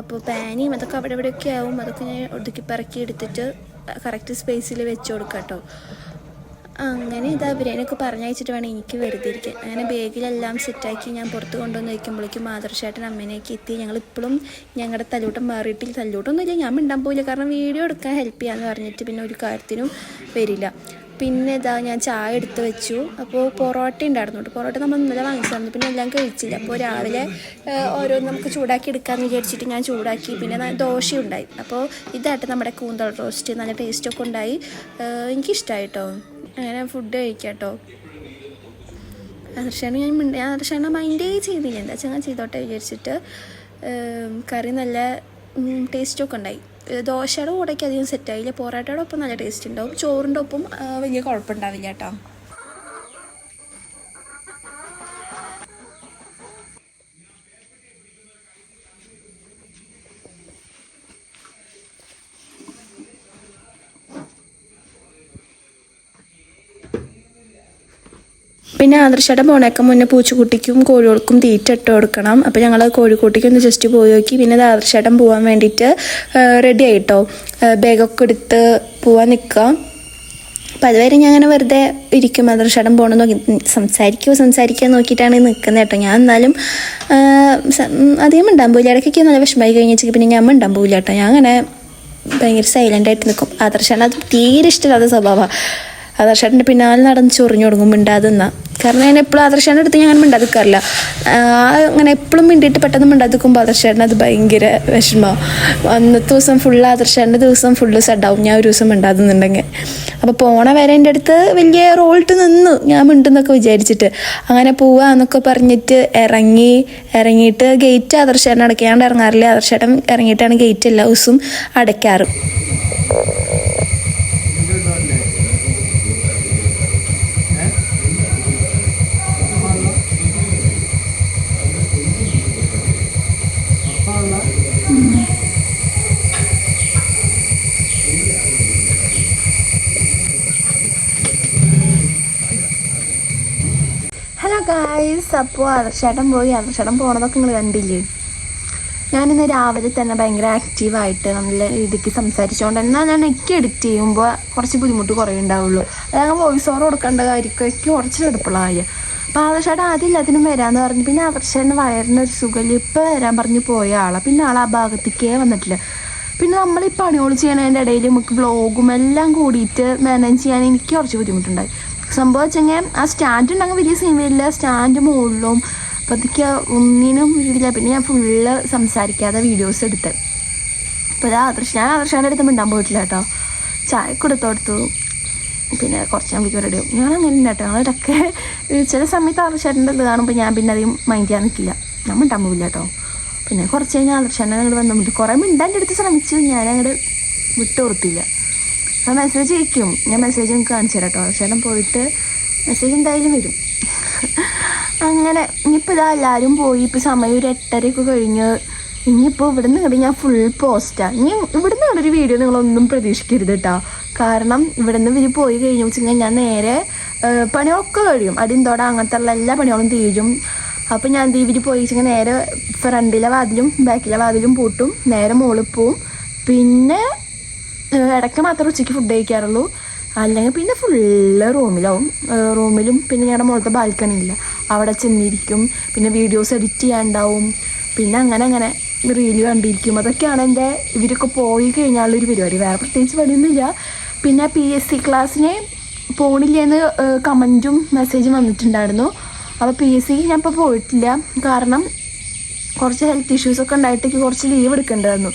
അപ്പോൾ പാനിയും അതൊക്കെ അവിടെ ഇവിടെയൊക്കെ ആവും. അതൊക്കെ ഞാൻ ഒതുക്കി പറക്കി എടുത്തിട്ട് കറക്റ്റ് സ്പേസിൽ വെച്ച് കൊടുക്കാം കേട്ടോ. അങ്ങനെ ഇതാ ബിരിയാണിയൊക്കെ പറഞ്ഞയച്ചിട്ട് വേണം എനിക്ക് വെറുതെ ഇരിക്കാൻ. അങ്ങനെ ബാഗിലെല്ലാം സെറ്റാക്കി ഞാൻ പുറത്ത് കൊണ്ടുവന്ന് വയ്ക്കുമ്പോഴേക്കും ആദർശേട്ടൻ അമ്മേനെയൊക്കെ എത്തി. ഞങ്ങളിപ്പോഴും ഞങ്ങളുടെ തല്ലൂട്ടം മാറിയിട്ടില്ല. തല്ലൂട്ടൊന്നുമില്ല, ഞാൻ മിണ്ടാൻ പോയില്ല, കാരണം വീഡിയോ എടുക്കാൻ ഹെൽപ്പ് ചെയ്യാമെന്ന് പറഞ്ഞിട്ട് പിന്നെ ഒരു കാര്യത്തിനും വരില്ല. പിന്നെ ഇതാ ഞാൻ ചായ എടുത്ത് വെച്ചു. അപ്പോൾ പൊറോട്ട ഉണ്ടായിരുന്നു കേട്ടോ. പൊറോട്ട നമ്മൾ ഇന്നലെ വാങ്ങിച്ചായിരുന്നു, പിന്നെ എല്ലാം കഴിച്ചില്ല. അപ്പോൾ രാവിലെ ഓരോന്ന് നമുക്ക് ചൂടാക്കി എടുക്കാമെന്ന് വിചാരിച്ചിട്ട് ഞാൻ ചൂടാക്കി. പിന്നെ ദോശയുണ്ടായി. അപ്പോൾ ഇതായിട്ട് നമ്മുടെ കൂന്തൽ റോസ്റ്റ് നല്ല ടേസ്റ്റൊക്കെ ഉണ്ടായി, എനിക്കിഷ്ടമായി കേട്ടോ. അങ്ങനെ ഫുഡ് കഴിക്കാം കേട്ടോ. ആദർശാണ് മൈൻഡേ ചെയ്തില്ല, എന്താ വെച്ചാൽ ഞാൻ ചെയ്തോട്ടെ വിചാരിച്ചിട്ട്. കറി നല്ല ടേസ്റ്റൊക്കെ ഉണ്ടായി. ദോശയുടെ കൂടെയൊക്കെ അധികം സെറ്റായില്ല. പൊറോട്ടയുടെ ഒപ്പം നല്ല ടേസ്റ്റ് ഉണ്ടാവും, ചോറിൻ്റെ ഒപ്പം വലിയ കുഴപ്പമുണ്ടാവില്ല കേട്ടോ. പിന്നെ ആദർശയുടെ പോണേക്കാൻ മുന്നേ പൂച്ചക്കുട്ടിക്കും കോഴികൾക്കും തീറ്റ ഇട്ട് കൊടുക്കണം. അപ്പോൾ ഞങ്ങൾ കോഴിക്കുട്ടിക്ക് ഒന്ന് ജസ്റ്റ് പോയി നോക്കി. പിന്നെ അത് ആദർശേട്ടൻ പോകാൻ വേണ്ടിയിട്ട് റെഡി ആയിട്ടോ, ബാഗൊക്കെ എടുത്ത് പോകാൻ നിൽക്കുക. അപ്പം അതുവരെ ഞാൻ അങ്ങനെ വെറുതെ ഇരിക്കും. ആദർശേട്ടൻ പോകണം നോക്കി സംസാരിക്കുക നോക്കിയിട്ടാണ് നിൽക്കുന്നത് കേട്ടോ. ഞാൻ എന്നാലും അധികം മിണ്ടാൻ പോയില്ല. ഇടയ്ക്കൊക്കെ നല്ല വിഷമമായി കഴിഞ്ഞാൽ പിന്നെ ഞാൻ മിണ്ടാൻ പോയില്ല കേട്ടോ. ഞാൻ അങ്ങനെ ഭയങ്കര സൈലൻ്റായിട്ട് നിൽക്കും. ആദർശേട്ടൻ അത് തീരെ ഇഷ്ടമില്ലാത്ത സ്വഭാവമാണ്. ആദർശേട്ടൻ്റെ പിന്നാലെ നടന്ന് ചൊറിഞ്ഞു തുടങ്ങും മിണ്ടാതെന്നാ. കാരണം ഞാൻ എപ്പോഴും ആദർശേട്ടൻ്റെ അടുത്ത് ഞാൻ മിണ്ടാതിക്കാറില്ല. അങ്ങനെ എപ്പോഴും മിണ്ടിയിട്ട് പെട്ടെന്ന് മിണ്ടാതിക്കുമ്പോൾ ആദർശേട്ടൻ അത് ഭയങ്കര വിഷമമാണ്. അന്നത്തെ ദിവസം ഫുള്ള് ആദർശേട്ടൻ്റെ ദിവസം ഫുള്ള് സെഡാവും ഞാൻ ഒരു ദിവസം മിണ്ടാതെന്നുണ്ടെങ്കിൽ. അപ്പോൾ പോണ വരെ എൻ്റെ അടുത്ത് വലിയ റോളിട്ട് നിന്നു ഞാൻ മിണ്ടെന്നൊക്കെ വിചാരിച്ചിട്ട്. അങ്ങനെ പോവാന്നൊക്കെ പറഞ്ഞിട്ട് ഇറങ്ങിയിട്ട് ഗേറ്റ് ആദർശേട്ടൻ അടയ്ക്കാണ്ട് ഇറങ്ങാറില്ല. ആദർശേട്ടൻ ഇറങ്ങിയിട്ടാണ് ഗേറ്റ് എല്ലാ ദിവസവും അടയ്ക്കാറ്. ഹലോ ഗായ്സ്, അപ്പോൾ ആദർശേട്ടൻ പോണതൊക്കെ നിങ്ങൾ കണ്ടില്ലേ? ഞാനിന്ന് രാവിലെ തന്നെ ഭയങ്കര ആക്റ്റീവായിട്ട് നല്ല രീതിക്ക് സംസാരിച്ചുകൊണ്ട് എന്നാൽ ഞാൻ എനിക്ക് എഡിറ്റ് ചെയ്യുമ്പോൾ കുറച്ച് ബുദ്ധിമുട്ട് കുറേ ഉണ്ടാവുള്ളൂ. അതായത് വോയിസ് ഓവർ കൊടുക്കേണ്ട കാര്യമൊക്കെ കുറച്ച് എളുപ്പമുള്ള കാര്യം. അപ്പോൾ ആദർശേട്ടൻ ആദ്യം എല്ലാത്തിനും വരാമെന്ന് പറഞ്ഞു. പിന്നെ ആദർശേട്ടൻ്റെ വയറിനൊരു സുഖമില്ല, ഇപ്പോൾ വരാൻ പറഞ്ഞ് പോയ ആളാണ്. പിന്നെ ആ ഭാഗത്തേക്കേ വന്നിട്ടില്ല. പിന്നെ നമ്മൾ ഈ പണികൾ ചെയ്യണതിൻ്റെ ഇടയിൽ നമുക്ക് വ്ളോഗും എല്ലാം കൂടിയിട്ട് മാനേജ് ചെയ്യാൻ എനിക്ക് കുറച്ച് ബുദ്ധിമുട്ടുണ്ടായി. സംഭവം വെച്ചെങ്കിൽ ആ സ്റ്റാൻഡ് ഉണ്ടെങ്കിൽ വലിയ സീൻ വരില്ല, സ്റ്റാൻഡ് മുകളിലും അപ്പോൾ അതൊക്കെ ഒന്നിനും ഇതില്ല. പിന്നെ ഞാൻ ഫുള്ള് സംസാരിക്കാതെ വീഡിയോസ് എടുത്ത്. അപ്പോൾ ഞാൻ ആദർശേൻ്റെ അടുത്ത് മിണ്ടാൻ പോയിട്ടില്ല കേട്ടോ. ചായ കൊടുത്തു. പിന്നെ കുറച്ച് ഞാൻ വിളിക്കാൻ റെഡിയാവും. ഞാൻ അങ്ങനെ ഉണ്ട് കേട്ടോ. ഞങ്ങളിടയ്ക്ക് ചില സമയത്ത് ആദർശേൻ്റെ ഇത് കാണുമ്പോൾ ഞാൻ പിന്നെ അധികം മൈൻഡ് ചെയ്യാൻ നിൽക്കില്ല, ഞാൻ മിണ്ടാൻ പോവില്ല കേട്ടോ. പിന്നെ കുറച്ച് കഴിഞ്ഞാൽ ആദർശേൻ്റെ അങ്ങോട്ട് വന്നിട്ട് കുറേ മിണ്ടാൻ്റെ അടുത്ത് ശ്രമിച്ചു, ഞാൻ അങ്ങോട്ട് വിട്ടു കൊടുത്തില്ല. അപ്പോൾ മെസ്സേജ് അയക്കും, ഞാൻ മെസ്സേജ് നിങ്ങൾക്ക് കാണിച്ചു തരാം കേട്ടോ. ആദർശേട്ടൻ പോയിട്ട് മെസ്സേജ് എന്തായാലും വരും. അങ്ങനെ ഇനിയിപ്പോൾ ഇതാ എല്ലാവരും പോയി. ഇപ്പോൾ സമയം ഒരു 8:30 കഴിഞ്ഞ്. ഇനിയിപ്പോൾ ഇവിടെ നിന്ന് ഞാൻ ഫുൾ പോസ്റ്റാണ്. ഇനി ഇവിടെ നിന്നൊരു വീഡിയോ നിങ്ങളൊന്നും പ്രതീക്ഷിക്കരുത് കേട്ടോ. കാരണം ഇവിടെ നിന്ന് ഇവർ പോയി കഴിഞ്ഞു വെച്ചാൽ ഞാൻ നേരെ പണികളൊക്കെ കഴിയും. അടിന്തോടെ അങ്ങനത്തെ ഉള്ള എല്ലാ പണികളും തീരും. അപ്പോൾ ഞാൻ ഇവർ പോയി വെച്ചാൽ നേരെ ഫ്രണ്ടിലെ വാതിലും ബാക്കിലെ വാതിലും പൂട്ടും, നേരെ മുകളിൽ പോവും. പിന്നെ ഇടയ്ക്ക് മാത്രമേ ഉച്ചയ്ക്ക് ഫുഡ് കഴിക്കാറുള്ളൂ, അല്ലെങ്കിൽ പിന്നെ ഫുള്ള് റൂമിലും പിന്നെ ഞങ്ങളുടെ മുകളിലത്തെ ബാൽക്കണി ഇല്ല, അവിടെ ചെന്നിരിക്കും. പിന്നെ വീഡിയോസ് എഡിറ്റ് ചെയ്യാനുണ്ടാവും. പിന്നെ അങ്ങനെ റീല് കണ്ടിരിക്കും. അതൊക്കെയാണ് എൻ്റെ ഇവരൊക്കെ പോയി കഴിഞ്ഞാലുള്ളൊരു പരിപാടി. വേറെ പ്രത്യേകിച്ച് പണിയൊന്നുമില്ല. പിന്നെ PSC ക്ലാസ്സിന് പോണില്ലെന്ന് കമൻറ്റും മെസ്സേജും വന്നിട്ടുണ്ടായിരുന്നു. അപ്പോൾ PSC ഞാൻ ഇപ്പോൾ പോയിട്ടില്ല, കാരണം കുറച്ച് ഹെൽത്ത് ഇഷ്യൂസൊക്കെ ഉണ്ടായിട്ട് കുറച്ച് ലീവ് എടുക്കേണ്ടതായിരുന്നു.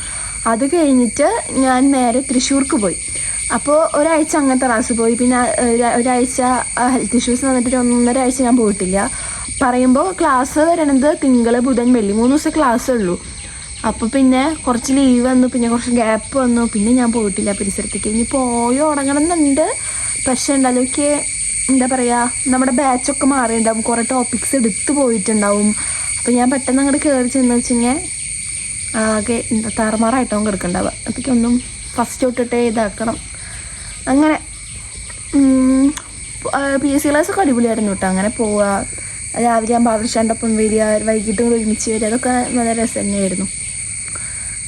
അത് കഴിഞ്ഞിട്ട് ഞാൻ നേരെ തൃശ്ശൂർക്ക് പോയി. അപ്പോൾ ഒരാഴ്ച അങ്ങനത്തെ ക്ലാസ് പോയി. പിന്നെ ഒരാഴ്ച ഹെൽത്ത് ഇഷ്യൂസ് വന്നിട്ട് 1.5 ആഴ്ച ഞാൻ പോയിട്ടില്ല. പറയുമ്പോൾ ക്ലാസ് വരണത് തിങ്കൾ ബുധൻ വെള്ളി 3 ദിവസം ക്ലാസ് ഉള്ളൂ. അപ്പോൾ പിന്നെ കുറച്ച് ലീവ് വന്നു, പിന്നെ കുറച്ച് ഗ്യാപ്പ് വന്നു. പിന്നെ ഞാൻ പോയിട്ടില്ല പരിസരത്തേക്ക്. ഇനി പോയി തുടങ്ങണമെന്നുണ്ട്. പക്ഷേ ഉണ്ടല്ലോക്കെ എന്താ പറയുക, നമ്മുടെ ബാച്ചൊക്കെ മാറിയിട്ടുണ്ടാവും, കുറേ ടോപ്പിക്സ് എടുത്ത് പോയിട്ടുണ്ടാവും. അപ്പോൾ ഞാൻ പെട്ടെന്ന് അങ്ങോട്ട് കയറി ചെന്ന് വെച്ചെങ്കിൽ ആകെ താറുമാറായിട്ടാവും കിടക്കണ്ടാവുക. അതൊക്കെയൊന്നും ഫസ്റ്റ് തൊട്ടിട്ടേ ഇതാക്കണം. അങ്ങനെ PSC ക്ലാസ്സൊക്കെ അടിപൊളിയായിരുന്നു കേട്ടോ. അങ്ങനെ പോവുക, രാവിലെ ആകുമ്പോൾ ആവശ്യണ്ടൊപ്പം വരിക, വൈകിട്ട് ഒരുമിച്ച് വരിക, അതൊക്കെ നല്ല രസം തന്നെയായിരുന്നു.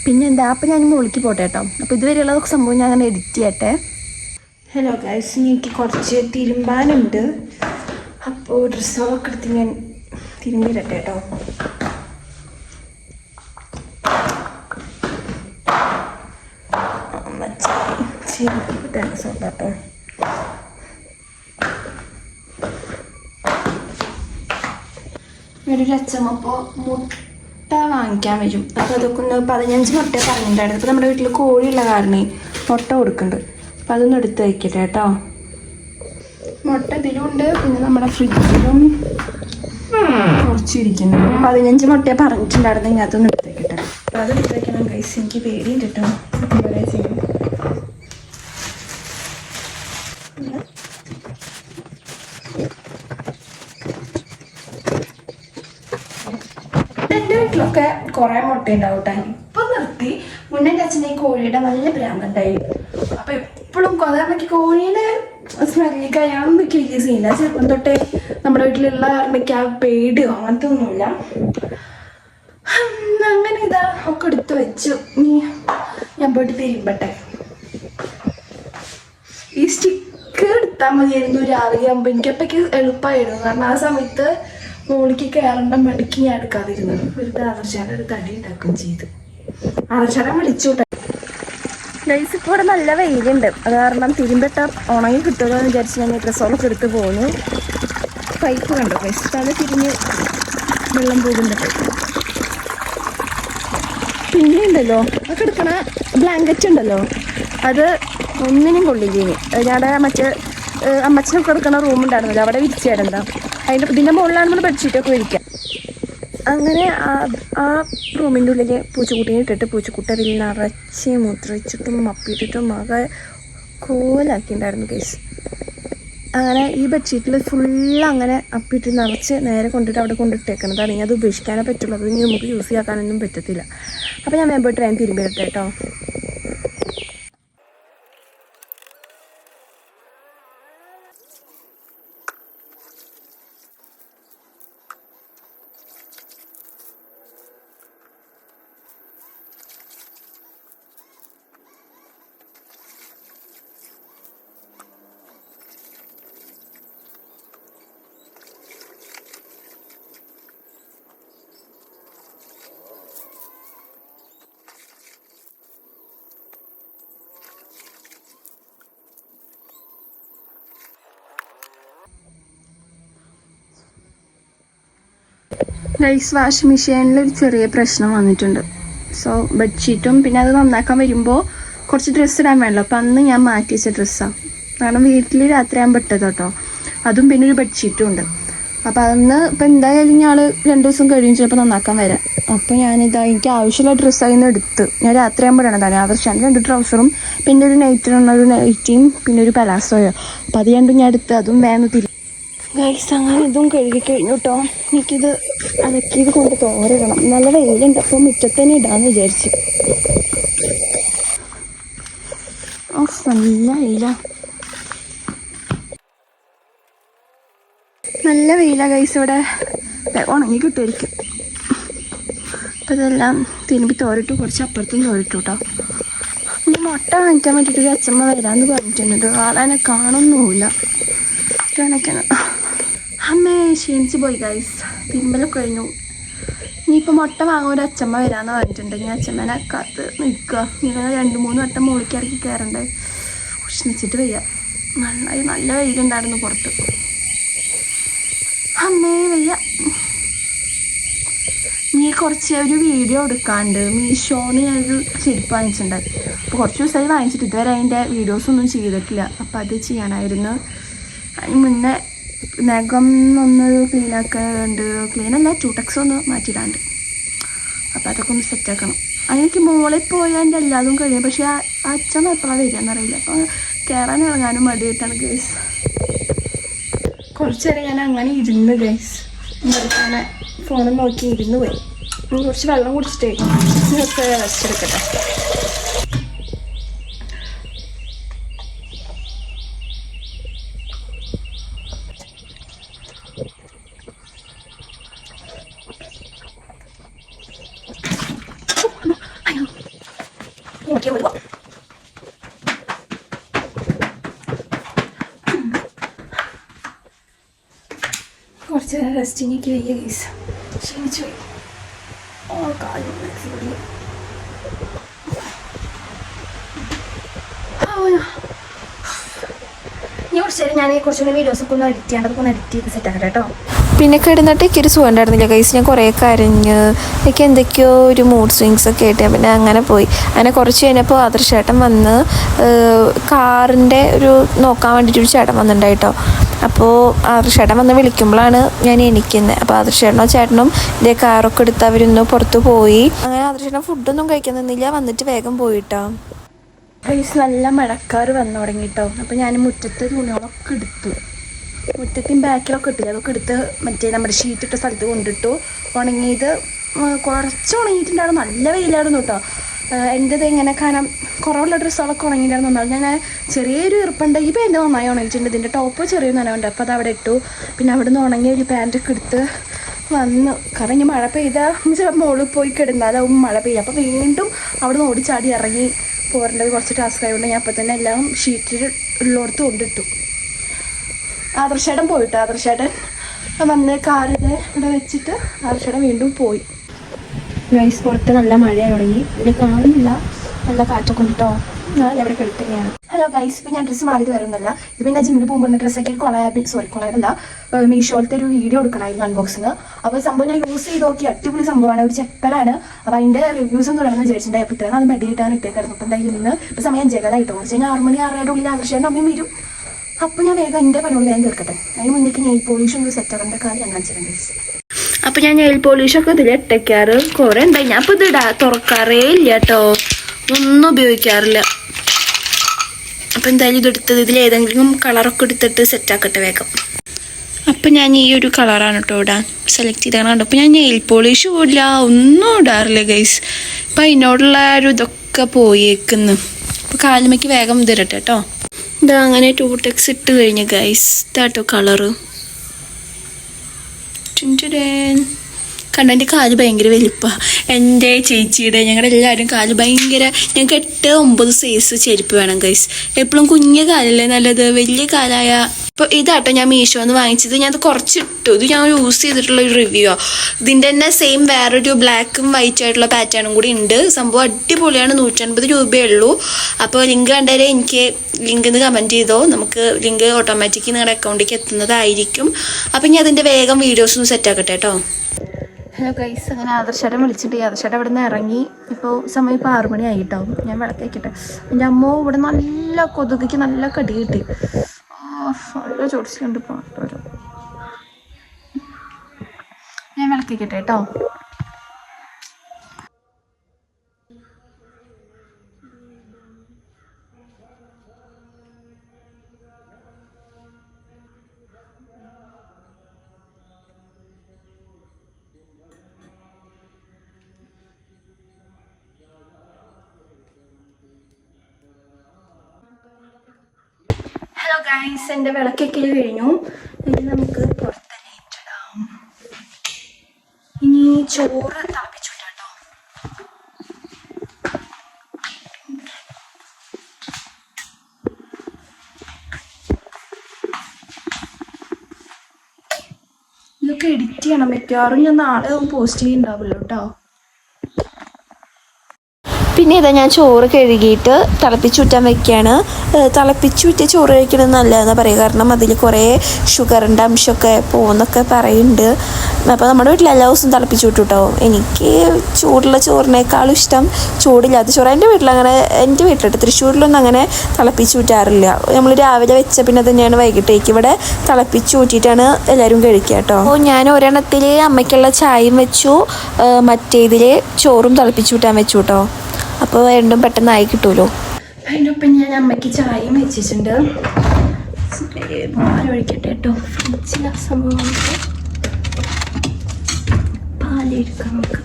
പിന്നെ എന്താ, അപ്പം ഞാൻ മുകളിലേക്ക് പോട്ടെ കേട്ടോ. അപ്പോൾ ഇതുവരെയുള്ളതൊക്കെ സംഭവം ഞാൻ അങ്ങനെ എഡിറ്റ് ചെയ്യട്ടെ. ഹലോ ഗൈസ്, എനിക്ക് കുറച്ച് തിരുമ്പാനുണ്ട്. അപ്പോൾ ഡ്രസ്സുകളൊക്കെ എടുത്ത് ഞാൻ തിരുമ്പിയിടട്ടെ കേട്ടോ. കേട്ടോ ഒരു അച്ഛമ്മ അപ്പോൾ മുട്ട വാങ്ങിക്കാൻ വരും. അപ്പോൾ അതൊക്കെ ഒന്ന് 15 മുട്ട പറഞ്ഞിട്ടുണ്ടായിരുന്നു. അപ്പോൾ നമ്മുടെ വീട്ടിൽ കോഴിയുള്ള കാരണേ മുട്ട കൊടുക്കുന്നുണ്ട്. അപ്പോൾ അതൊന്ന് എടുത്ത് വയ്ക്കട്ടെ കേട്ടോ. മുട്ട ഇതിലുണ്ട്, പിന്നെ നമ്മുടെ ഫ്രിഡ്ജിലും കുറച്ചിരിക്കുന്നുണ്ട്. 15 മുട്ട പറഞ്ഞിട്ടുണ്ടായിരുന്നു. ഇനി അതൊന്ന് എടുത്ത് വയ്ക്കട്ടെ. അപ്പോൾ അത് എടുത്ത് വയ്ക്കണം ഗൈസ്. എനിക്ക് പേടിയുണ്ട് കേട്ടോ. എൻ്റെ വീട്ടിലൊക്കെ കുറേ മുട്ട ഉണ്ടാവും കേട്ടോ. ഇപ്പം നിർത്തി. മുന്നേ എൻ്റെ അച്ഛൻ്റെ കോഴിയുടെ നല്ല ഭ്രാന്തുണ്ടായിരുന്നു. അപ്പം എപ്പോഴും കൊതാറിനൊക്കെ കോഴീനെ സ്മെല്ലിക്ക് അയാളൊന്നൊക്കെ വലിയ സീനില്ല. ചെറുപ്പം തൊട്ടേ നമ്മുടെ വീട്ടിലുള്ള കാരണമൊക്കെ ആ പേടിയോ അങ്ങനത്തെ ഒന്നുമില്ല. അങ്ങനെ ഇതാ ഒക്കെ എടുത്ത് വെച്ചു. ഇനി ഞാൻ പോയിട്ട് തിരുമ്പട്ടെ. ഈ സ്റ്റിക്ക് എടുത്താൽ മതിയായിരുന്നു രാവിലെ ആകുമ്പോൾ. എനിക്കപ്പൊക്കെ എളുപ്പമായിരുന്നു. കാരണം ആ സമയത്ത് മോളിക്ക് കയറേണ്ട മടിക്ക് ഞാൻ എടുക്കാതിരുന്നു. ഒരു ആദർശാല ഒരു തടി ഉണ്ടാക്കുകയും ചെയ്തു. ആദർശാല വിളിച്ചു. ഗൈസ്, ഇപ്പോൾ ഇവിടെ നല്ല വെയിലുണ്ട്. അത് കാരണം തിരുമ്പിട്ട ഉണങ്ങി കിട്ടുമല്ലോ എന്ന് വിചാരിച്ച് ഞാൻ ഡ്രസ്സോളൊക്കെ എടുത്ത് പോകുന്നു. പൈപ്പ് കണ്ടോ ഗൈസ്, തല തിരിഞ്ഞ് വെള്ളം പോകുന്നുണ്ട്. പിന്നെ ഉണ്ടല്ലോ ഒക്കെ എടുക്കണ ബ്ലാങ്കറ്റ് ഉണ്ടല്ലോ, അത് ഒന്നിനും കൊള്ളില്ലേന്. ഞങ്ങളുടെ മറ്റേ അമ്മച്ചനൊക്കെ എടുക്കണ റൂമുണ്ടായിരുന്നല്ലോ, അവിടെ വിരിച്ചായിരുന്നോ. ഇതിൻ്റെ മുകളിലാണ് നമ്മൾ ബെഡ്ഷീറ്റൊക്കെ വിരിക്കുക. അങ്ങനെ ആ റൂമിൻ്റെ ഉള്ളിൽ പൂച്ചക്കുട്ടീനെ ഇട്ടിട്ട് പൂച്ചക്കുട്ടരിൽ നിറച്ച് മുദ്രച്ചിട്ടും മപ്പിയിട്ടിട്ടും ആകെ കോലാക്കിയിട്ടുണ്ടായിരുന്നു കേസ്. അങ്ങനെ ഈ ബെഡ്ഷീറ്റിൽ ഫുള്ള് അങ്ങനെ അപ്പിയിട്ട് നിറച്ച് നേരെ കൊണ്ടിട്ട് അവിടെ കൊണ്ടിട്ടേക്കുന്നതാണ്. ഇനി അത് ഉപേക്ഷിക്കാനേ പറ്റുള്ളൂ. അത് ഇനി നമുക്ക് യൂസ് ചെയ്യാക്കാനൊന്നും പറ്റത്തില്ല. അപ്പോൾ ഞാൻ വേമ്പോട്ട് വേഗം തിരുമ്പിയിട്ടെ കേട്ടോ. ഗൈസ്, വാഷിംഗ് മെഷീനിൽ ഒരു ചെറിയ പ്രശ്നം വന്നിട്ടുണ്ട്. സോ ബെഡ്ഷീറ്റും പിന്നെ അത് നന്നാക്കാൻ വരുമ്പോൾ കുറച്ച് ഡ്രസ്സ് ഇടാൻ വേണമല്ലോ. അപ്പം അന്ന് ഞാൻ മാറ്റി വെച്ച ഡ്രസ്സാണ്. കാരണം വീട്ടിൽ രാത്രി ആകുമ്പോൾ ഇട്ടത് കേട്ടോ. അതും പിന്നെ ഒരു ബെഡ്ഷീറ്റും ഉണ്ട്. അപ്പോൾ അന്ന് ഇപ്പം എന്തായാലും ഞങ്ങൾ 2 ദിവസം കഴിയും ചിലപ്പോൾ നന്നാക്കാൻ വരാം. അപ്പോൾ ഞാനിതാ എനിക്ക് ആവശ്യമുള്ള ഡ്രസ്സായി നിന്ന് എടുത്ത് ഞാൻ രാത്രി ആകുമ്പോൾ ഇടണതാണ്. ആവശ്യമാണ് 2 ട്രൗസറും പിന്നെ ഒരു ഒരു നൈറ്റിയും പിന്നെ ഒരു പലാസോയോ. അപ്പോൾ അത് രണ്ടും ഞാൻ എടുത്ത് അതും വേഗം തിരി. ഗൈസ്, അങ്ങനെ ഇതും കഴുകി കഴിഞ്ഞു കേട്ടോ. എനിക്കിത് അലക്കിയത് കൊണ്ട് തോരടണം. നല്ല വെയിലുണ്ട്. അപ്പോൾ മുറ്റത്ത് തന്നെ ഇടാമെന്ന് വിചാരിച്ചു. നല്ല വെയില, നല്ല വെയില ഗൈസ്. ഇവിടെ ഉണങ്ങി കിട്ടുമായിരിക്കും. അപ്പോൾ ഇതെല്ലാം തിരുമ്പി തോരിട്ടു. കുറച്ച് അപ്പുറത്തും തോരിട്ടു കേട്ടോ. ഇനി മുട്ട വാങ്ങിക്കാൻ വേണ്ടിയിട്ട് ഒരു അച്ഛമ്മ വരാമെന്ന് പറഞ്ഞിട്ടുണ്ട്. ആളെന്നെ കാണുന്നുമില്ല. കണക്കാണ്. അമ്മേ ക്ഷീണിച്ച് പോയി ഗൈസ്. തിരുമ്പലൊക്കെ കഴിഞ്ഞു. ഇനിയിപ്പോൾ മുട്ട വാങ്ങാൻ ഒരു അച്ഛമ്മ വരാമെന്ന് പറഞ്ഞിട്ടുണ്ട്. ഞാൻ അച്ഛമ്മേനെ കാത്ത് നിൽക്കുക. ഇങ്ങനെ 2-3 വട്ടം മുകളിലേക്ക് ഇറക്കി കയറണ്ടേ. ഉഷ്ണിച്ചിട്ട് വയ്യ. നല്ല വെയിലുണ്ടായിരുന്നു പുറത്ത്. അമ്മേ വയ്യ. നീ കുറച്ച് ഒരു വീഡിയോ എടുക്കാണ്ട് മീഷോന്ന് ഞാനൊരു ചെരുപ്പ് വാങ്ങിച്ചിട്ടുണ്ട്. അപ്പോൾ കുറച്ച് ദിവസമായി വാങ്ങിച്ചിട്ട് ഇതുവരെ അതിൻ്റെ വീഡിയോസൊന്നും ചെയ്തിട്ടില്ല. അപ്പോൾ അത് ചെയ്യാനായിരുന്നു. അതിന് മുന്നേ നഖം ഒന്നൊരു ക്ലീനാക്കാണ്ട്, ക്ലീനല്ല ടൂടെക്സ് ഒന്ന് മാറ്റിയിടാണ്ട്. അപ്പോൾ അതൊക്കെ ഒന്ന് സെറ്റാക്കണം. അതിനൊക്കെ മുകളിൽ പോയാൽ എൻ്റെ എല്ലാതും കഴിയും. പക്ഷേ ആ അച്ഛൻ എപ്പോഴാണ് വരികയെന്നറിയില്ല. അപ്പോൾ കയറാൻ ഇറങ്ങാനും മടിയായിട്ടാണ് ഗൈസ്. കുറച്ച് നേരം ഞാൻ അങ്ങനെ ഇരുന്ന് ഗൈസ്. അങ്ങനെ ഫോണിൽ നോക്കി ഇരുന്ന് പോയി. കുറച്ച് വെള്ളം കുടിച്ചിട്ടേ റെസ്റ്റ് എടുക്കട്ടെ. കുറച്ച് നേരം റെസ്റ്റിനേക്ക് വയ്യ കേസ് ക്ഷണിച്ചു പോയി. കാലും ഞാൻ കുറച്ചുകൂടി വീഡിയോസൊക്കെ ഒന്ന് എഡിറ്റ് ചെയ്യേണ്ടതൊക്കെ ഒന്ന് എഡിറ്റ് ചെയ്ത് സെറ്റ് ആക്കട്ടെ കേട്ടോ. പിന്നെ കിടന്നിട്ട് എനിക്കൊരു സുഖം ഉണ്ടായിരുന്നില്ല കൈസ്. ഞാൻ കുറേ കരഞ്ഞ് എനിക്ക് എന്തൊക്കെയോ ഒരു മൂഡ് സ്വിങ്സ് ഒക്കെ ആയിട്ട് പിന്നെ അങ്ങനെ പോയി. അങ്ങനെ കുറച്ച് കഴിഞ്ഞപ്പോൾ ആദർശേട്ടൻ വന്ന് കാറിൻ്റെ ഒരു നോക്കാൻ വേണ്ടിയിട്ടൊരു ചേട്ടൻ വന്നിട്ടുണ്ടായിട്ടോ. അപ്പോൾ ആദർശേട്ടൻ വന്ന് വിളിക്കുമ്പോഴാണ് ഞാൻ എണീക്കുന്നത്. അപ്പോൾ ആദർശേട്ടനോ ചേട്ടനും ഇതേ കാറൊക്കെ എടുത്ത് അവരൊന്ന് പുറത്ത് പോയി. അങ്ങനെ ആദർശേട്ടൻ ഫുഡൊന്നും കഴിക്കാൻ നിന്നില്ല, വന്നിട്ട് വേഗം പോയിട്ടോ. ഗൈസ് നല്ല മഴക്കാർ വന്നു തുടങ്ങിയിട്ടോ. അപ്പോൾ ഞാൻ മുറ്റത്ത് തുണികളൊക്കെ എടുത്തു. മുറ്റത്തും ബാക്കിലൊക്കെ ഇട്ടില്ല, അതൊക്കെ എടുത്ത് മറ്റേ നമ്മുടെ ഷീറ്റിട്ട സ്ഥലത്ത് കൊണ്ടിട്ടു. ഉണങ്ങിയത് കുറച്ച് ഉണങ്ങിയിട്ടുണ്ടായിരുന്നു. നല്ല വെയിലായിരുന്നു കേട്ടോ. എൻ്റെത് ഇങ്ങനെ കാരണം കുറവുള്ള ഡ്രസ്സുകളൊക്കെ ഉണങ്ങിയിട്ടുണ്ടായിരുന്നു. ഒന്നാമത് ഞാൻ ചെറിയൊരു ഈർപ്പുണ്ട്. ഈ പാൻറ്റ് നന്നായി ഉണങ്ങിയിട്ടുണ്ട്. ഇതിൻ്റെ ടോപ്പ് ചെറിയ നനവുണ്ട്. അപ്പോൾ അത് അവിടെ ഇട്ടു. പിന്നെ അവിടെ നിന്ന് ഉണങ്ങിയ ഒരു പാൻറ്റൊക്കെ എടുത്ത് വന്നു. കാരണം ഇനി മഴ പെയ്താൽ മുകളിൽ പോയി കിടന്നാലാവും മഴ പെയ്യുക. അപ്പോൾ വീണ്ടും അവിടെ നിന്ന് ഓടിച്ചാടി ഇറങ്ങി പോരേണ്ടത് കുറച്ച് ടാസ്ക് ആയതുകൊണ്ട് ഞാൻ അപ്പം തന്നെ എല്ലാം ഷീറ്റിൽ ഉള്ളിടത്ത് കൊണ്ടിട്ടു. ആദർശേട്ടൻ പോയിട്ട് ആദർശേട്ടൻ വന്ന് കാറിൽ ഇവിടെ വെച്ചിട്ട് ആദർശേട്ടൻ വീണ്ടും പോയി. ഗൈസ് പുറത്ത് നല്ല മഴയായി തുടങ്ങി. ഇതിൽ കാണുന്നില്ല, നല്ല കാറ്റൊക്കെ ഉണ്ടോ. ഞാൻ എവിടെ കിടത്തുകയാണ്. ഹലോ ഗൈസ്, ഇപ്പം ഞാൻ ഡ്രസ്സ് മാറിയിട്ട് വരുന്നില്ല. ഇപ്പം ഞാൻ ജിമ്മിൽ പോകുമ്പോൾ ഡ്രസ്സൊക്കെ കൊളായല്ല മീഷോയിലത്തെ ഒരു വീഡിയോ എടുക്കണമായിരുന്നു അൺബോക്സിങ്. അപ്പോൾ സംഭവം ഞാൻ യൂസ് ചെയ്ത് നോക്കി, അടിപൊളി സംഭവമാണ്. ഒരു ചെക്കലാണ്. അപ്പോൾ അതിൻ്റെ റിവ്യൂസ് ഒന്നും തുടങ്ങുന്ന വിചാരിച്ചിട്ടുണ്ടായി. അപ്പോൾ ഇത്രയും അത് മെഡിയിട്ടാണ് ഇട്ടേക്കായിരുന്നു. അപ്പം എന്തായാലും ഇന്ന് ഇപ്പം സമയം ജഗലായിട്ടോ. കുറച്ച് കഴിഞ്ഞാൽ 6 മണി 6:30 ഉള്ളിൽ ആദർശേട്ടൻ അമ്മയും വരും. അപ്പോൾ ഞാൻ വേഗം എൻ്റെ പണിയോട് ഞാൻ തീർക്കട്ടെ. അതിന് മുന്നേക്ക് നെയിൽ പോളിഷ് ഒന്ന് സെറ്റ് ആവേണ്ട കാര്യം ഞാൻ കാണിച്ചിട്ടുണ്ട്. അപ്പോൾ ഞാൻ നെയിൽ പോളിഷൊക്കെ ഇതിൽ ഇട്ടേക്കാറ് കുറേ ഉണ്ടായി. ഞാൻ ഇപ്പോൾ ഇത് തുറക്കാറേ ഇല്ല കേട്ടോ, ഒന്നും ഉപയോഗിക്കാറില്ല. അപ്പോൾ എന്തായാലും ഇതെടുത്തത് ഇതിൽ ഏതെങ്കിലും കളറൊക്കെ എടുത്തിട്ട് സെറ്റാക്കട്ടെ വേഗം. അപ്പം ഞാൻ ഈ ഒരു കളറാണ് കേട്ടോ ഇടാൻ സെലക്ട് ചെയ്താണ്. അപ്പോൾ ഞാൻ നെയിൽ പോളിഷും ഇല്ല, ഒന്നും ഇടാറില്ല ഗൈസ്. അപ്പം അതിനോടുള്ള ഒരു ഇതൊക്കെ പോയേക്കുന്നു. അപ്പോൾ കാലുമയ്ക്ക് വേഗം ഇതിരട്ടെ കേട്ടോ. ഇതാ അങ്ങനെ 2X ഇട്ട് കഴിഞ്ഞ് ഗൈസ്. ഇതാട്ടോ കളറ്. കണ്ട എൻ്റെ കാല് ഭയങ്കര വലിപ്പമാണ്. എൻ്റെ ചേച്ചിയുടെ ഞങ്ങളുടെ എല്ലാവരും കാല് ഭയങ്കര. ഞങ്ങൾക്ക് 8-9 സൈസ് ചെരുപ്പ് വേണം ഗൈസ്. എപ്പോഴും കുഞ്ഞു കാലല്ലേ നല്ലത്, വലിയ കാലായ. ഇപ്പോൾ ഇതാട്ടോ ഞാൻ മീഷോന്ന് വാങ്ങിച്ചത്. ഞാനത് കുറച്ചിട്ടു. ഇത് ഞാൻ യൂസ് ചെയ്തിട്ടുള്ള ഒരു റിവ്യൂ. ഇതിൻ്റെ തന്നെ സെയിം വേറൊരു ബ്ലാക്കും വൈറ്റ് ആയിട്ടുള്ള പാറ്റേണും കൂടി ഉണ്ട്. സംഭവം അടിപൊളിയാണ്. 150 രൂപയേ ഉള്ളൂ. അപ്പോൾ ലിങ്ക് കണ്ടാലേ എനിക്ക് ലിങ്ക് എന്ന് കമൻറ്റ് ചെയ്തോ. നമുക്ക് ലിങ്ക് ഓട്ടോമാറ്റിക്കലി നിങ്ങളുടെ അക്കൗണ്ടിലേക്ക് എത്തുന്നതായിരിക്കും. അപ്പം ഞാൻ അതിൻ്റെ വേഗം വീഡിയോസ് ഒന്ന് സെറ്റ് ആക്കട്ടെ കേട്ടോ. ഹലോ ഗൈസ്, അങ്ങനെ ആദർശേട്ടൻ വിളിച്ചിട്ട് ആദർശേട്ടൻ ഇവിടെ നിന്ന് ഇറങ്ങി. ഇപ്പോൾ സമയം ഇപ്പോൾ 6 മണി ആയിട്ടോ. ഞാൻ വിളക്ക് വയ്ക്കട്ടെ. എൻ്റെ അമ്മ ഇവിടെ നല്ല കൊതുകിക്ക് നല്ല കടി കിട്ടി. നല്ല ചൊടിച്ചുണ്ട് പാട്ട് വരും. ഞാൻ വിളക്ക് വയ്ക്കട്ടെ കേട്ടോ. ഹലോ ഗൈസ്, എൻ്റെ വിളക്കൊക്കെ കഴിഞ്ഞു. ഇനി നമുക്ക് പുറത്തന്നെ ഇട്ടിടാം. ഇനി ചോറ് തിളപ്പിച്ചുവിട്ടാട്ടോ. ഇതൊക്കെ എഡിറ്റ് ചെയ്യണം. മിക്കവാറും ഞാൻ നാളെ പോസ്റ്റ് ചെയ്യുന്നുണ്ടാവില്ല കേട്ടോ. പിന്നെ ഇതാ ഞാൻ ചോറ് കഴുകിയിട്ട് തിളപ്പിച്ചൂറ്റാൻ വെക്കുകയാണ്. തിളപ്പിച്ചൂറ്റിയ ചോറ് കഴിക്കണമെന്ന് നല്ലതെന്ന് പറയുക. കാരണം അതിൽ കുറേ ഷുഗറിൻ്റെ അംശമൊക്കെ പോകുന്നൊക്കെ പറയുന്നുണ്ട്. അപ്പോൾ നമ്മുടെ വീട്ടിൽ എല്ലാ ദിവസവും തിളപ്പിച്ചൂട്ടും കേട്ടോ. എനിക്ക് ചൂടുള്ള ചോറിനേക്കാളും ഇഷ്ടം ചൂടില്ലാത്ത ചോറ്. എൻ്റെ വീട്ടിലിട്ട് തൃശ്ശൂരിലൊന്നും അങ്ങനെ തിളപ്പിച്ചൂറ്റാറില്ല. നമ്മൾ രാവിലെ വെച്ച പിന്നെ തന്നെയാണ് വൈകിട്ടേക്ക് ഇവിടെ തിളപ്പിച്ചൂറ്റിയിട്ടാണ് എല്ലാവരും കഴിക്കുക കേട്ടോ. അപ്പോൾ ഞാൻ ഒരെണ്ണത്തിൽ അമ്മയ്ക്കുള്ള ചായയും വെച്ചു, മറ്റേതിൽ ചോറും തിളപ്പിച്ചൂറ്റാൻ വെച്ചു കേട്ടോ. അപ്പോൾ രണ്ടും പെട്ടെന്നായി കിട്ടുമല്ലോ. അതിൻ്റെ ഒപ്പം ഞാൻ അമ്മയ്ക്ക് ചായയും വെച്ചിട്ടുണ്ട്. പാലൊഴിക്കട്ടെ കേട്ടോ. ഫ്രിഡ്ജിലെ സംഭവം പാലെടുക്കാം നമുക്ക്.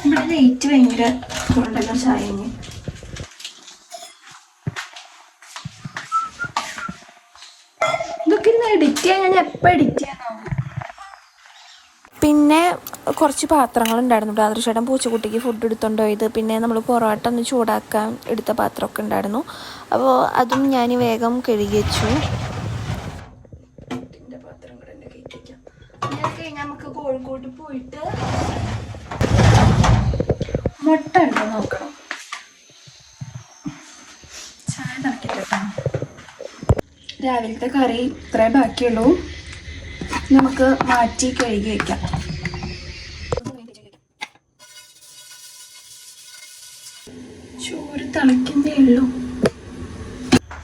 ഇവിടെ ലൈറ്റ് ഭയങ്കര കൊണ്ടല്ലോ ചായഞ്ഞ്. ഇതൊക്കെ ഇന്ന് എഡിറ്റ് ചെയ്യാൻ ഞാൻ എപ്പോൾ എഡിറ്റ് ചെയ്യാനാവും. പിന്നെ കുറച്ച് പാത്രങ്ങളുണ്ടായിരുന്നു. ആദർശേട്ടൻ പൂച്ചക്കുട്ടിക്ക് ഫുഡ് എടുത്തുകൊണ്ട് പോയത്. പിന്നെ നമ്മൾ പൊറോട്ട ഒന്ന് ചൂടാക്കാൻ എടുത്ത പാത്രമൊക്കെ ഉണ്ടായിരുന്നു. അപ്പോൾ അതും ഞാൻ വേഗം കഴുകി വെച്ചു. നമുക്ക് കോഴിക്കോട് പോയിട്ട് മുട്ട ഉണ്ടോ നോക്കണം. ചായ തിളക്കട്ടെ. രാവിലത്തെ കറി ഇത്രേ ബാക്കിയുള്ളൂ. നമുക്ക് മാറ്റി കഴുകി വയ്ക്കാം. ചോറ് തിളയ്ക്കുന്നേ ഉള്ളൂ.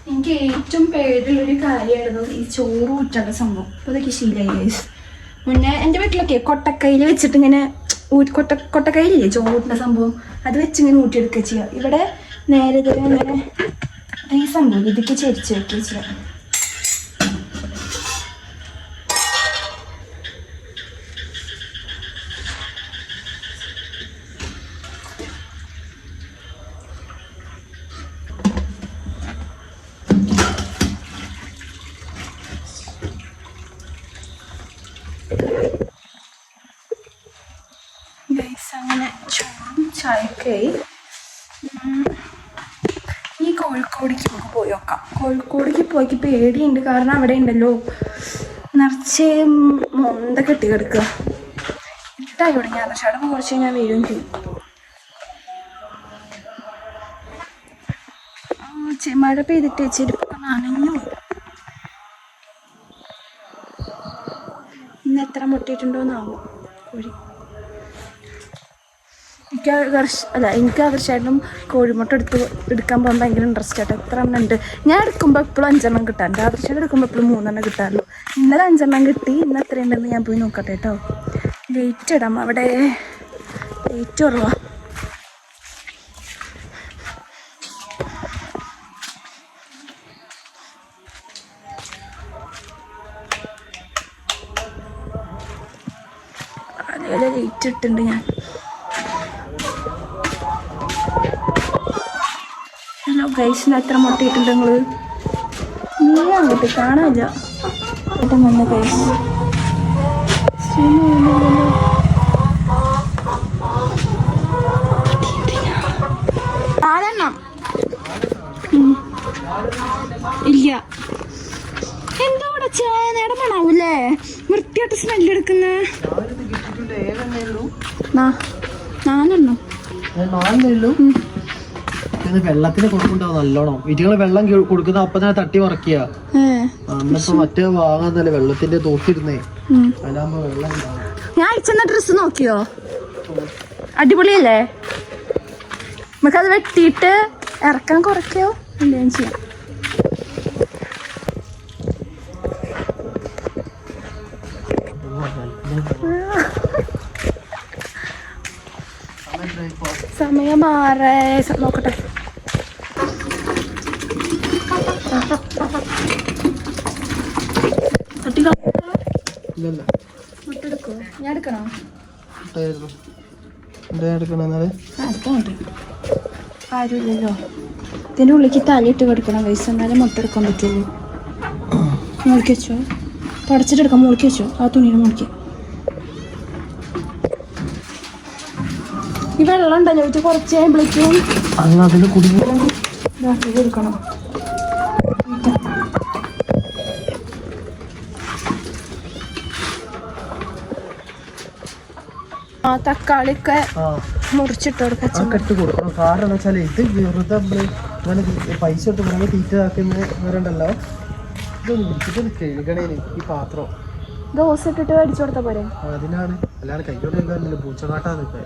എനിക്ക് ഏറ്റവും പേടിയുള്ളൊരു കാര്യമായിരുന്നു ഈ ചോറ് ഊറ്റേണ്ട സംഭവം. അപ്പോൾ അതൊക്കെ ശീലമായി. മുന്നേ എൻ്റെ വീട്ടിലൊക്കെ കൊട്ടക്കൈയിൽ വെച്ചിട്ട് ഇങ്ങനെ കൊട്ടക്കൈയില്ലേ ചോറ് ഊറ്റുന്ന സംഭവം, അത് വെച്ചിങ്ങനെ ഊറ്റിയെടുക്കുക ചെയ്യുക. ഇവിടെ നേരെ ഇങ്ങനെ ഈ സംഭവം ഇതൊക്കെ ചരിച്ച് വെക്കുക ചെയ്യുക. അങ്ങനെ ചോറും ചായക്കായി. ഈ കോഴിക്കോടേക്ക് നമുക്ക് പോയി നോക്കാം. കോഴിക്കോടേക്ക് പോയിക്ക് പേടിയുണ്ട്. കാരണം അവിടെ ഉണ്ടല്ലോ നിറച്ച് മൊന്ത കെട്ടി കിടക്കുക. ഇട്ടായി തുടങ്ങി. ആദർശാടെ കുറച്ച് ഞാൻ വരികയും ചെയ്യും. മഴ പെയ്തിട്ട് ചെരുപ്പൊക്കെ നനഞ്ഞു. ഇന്ന് എത്ര മുട്ടിയിട്ടുണ്ടോന്നാവും കോഴി. എനിക്ക് ആദർശമായിട്ടും കോഴിമുട്ട എടുക്കാൻ പോകാൻ ഭയങ്കര ഇൻട്രസ്റ്റ് ആയിട്ട്. എത്ര എണ്ണം ഉണ്ട്. ഞാൻ എടുക്കുമ്പോൾ എപ്പോഴും 5 എണ്ണം കിട്ടാറുണ്ട്. ആദർശമായിട്ട് എടുക്കുമ്പോൾ എപ്പോഴും 3 എണ്ണം കിട്ടാറുള്ളൂ. ഇന്നലെ 5 എണ്ണം കിട്ടി. ഇന്ന് എത്ര ഉണ്ടെന്ന് ഞാൻ പോയി നോക്കട്ടെ കേട്ടോ. ലേറ്റ് ഇടാം. അവിടെ ലേറ്റ് കുറവാ. അതേപോലെ ലേറ്റ് ഇട്ടുണ്ട് ഞാൻ. ഹലോ ഗൈസിന് എത്ര മുട്ടയിട്ടുണ്ട് നിങ്ങൾ? നീ അങ്ങോട്ട് കാണാനില്ല. ഏട്ടൻ വന്ന ഗൈസ്. ഇല്ല. എന്താ ഇവിടെ ചായ നേരം വേണാവൂല്ലേ? വൃത്തിയായിട്ട് സ്മെല്ല് എടുക്കുന്ന 4 വെള്ളത്തിന് കൊടുക്കണ്ടാവും നല്ലോണം. ഇറ്റുകള് വെള്ളം കൊടുക്കുന്ന അപ്പൊ തന്നെ തട്ടി മറക്കുക. അന്നപ്പോ മറ്റേ വാങ്ങാന്നല്ലേ വെള്ളത്തിന്റെ തോക്കിരുന്നേ. അതിലാകുമ്പോ വെള്ളം ഉണ്ടാവും. ഞാൻ അയച്ചെന്ന ഡ്രസ്സ് നോക്കിയോ? അടിപൊളിയല്ലേ? നമുക്കത് വെട്ടിയിട്ട് ഇറക്കാൻ കുറയ്ക്കോ എന്തെങ്കിലും ചെയ്യാം. സമയം 6 നോക്കട്ടെ. ഞാൻ എടുക്കണോ? ആരുമില്ലല്ലോ. ഇതിൻ്റെ ഉള്ളിലേക്ക് തലയിട്ട് കിടക്കണം. വയസ്സ് എന്നാലും മുട്ട എടുക്കാൻ പറ്റുള്ളൂ. മുളിക്ക് വെച്ചോ. തുടച്ചിട്ടെടുക്കാം. മുളിക്ക് വെച്ചോ. ആ തുണിയുടെ മുളിക്ക്. ഈ വെള്ളം ഉണ്ടല്ലോ ഇത് കുറച്ച് കഴിയുമ്പോഴേക്കും കൊടുക്കണം. ആ തക്കാളിയൊക്കെ മുറിച്ചിട്ട് കൊടുക്കണം. കാരണം എന്താ വെച്ചാൽ ഇത് വെറുതെ നമ്മള് പൈസ ഇട്ട് നമ്മള് തീറ്റ ആക്കുന്നവരുണ്ടല്ലോ. ഇതൊന്നും വിളിച്ചിട്ട് കഴുകണേന് ഈ പാത്രം ദോശ ഇട്ടിട്ട് മേടിച്ചു കൊടുത്ത പോരെ. അതിനാണ്. അല്ലാതെ കൈയോടെ പൂച്ചനാട്ടാ നിൽക്കാൻ.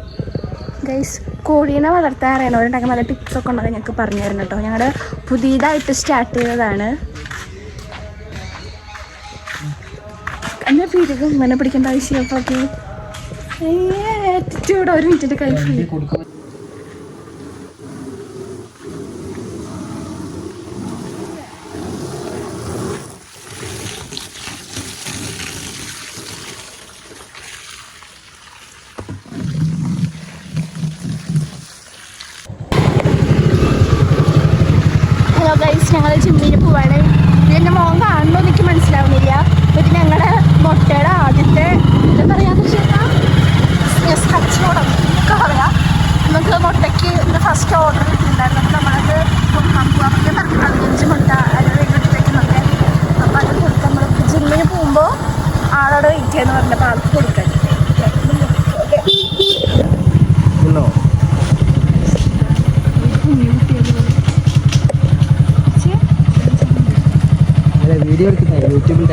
ഗൈസ് കോഴീനെ വളർത്താൻ അറിയണവരുണ്ടാക്കാൻ നല്ല ടിപ്സൊക്കെ ഉണ്ടെങ്കിൽ ഞങ്ങൾക്ക് പറഞ്ഞു തരണം കേട്ടോ. ഞങ്ങളുടെ പുതിയതായിട്ട് സ്റ്റാർട്ട് ചെയ്തതാണ്. എന്നെ പിരികും ഇങ്ങനെ പിടിക്കേണ്ട ആവശ്യമൊക്കെ. ആറ്റിറ്റ്യൂഡ്. 1 മിനിറ്റിൻ്റെ കൈ ഫ്രീ. വീഡിയോ എടുക്കട്ടെ യൂട്യൂബിൽ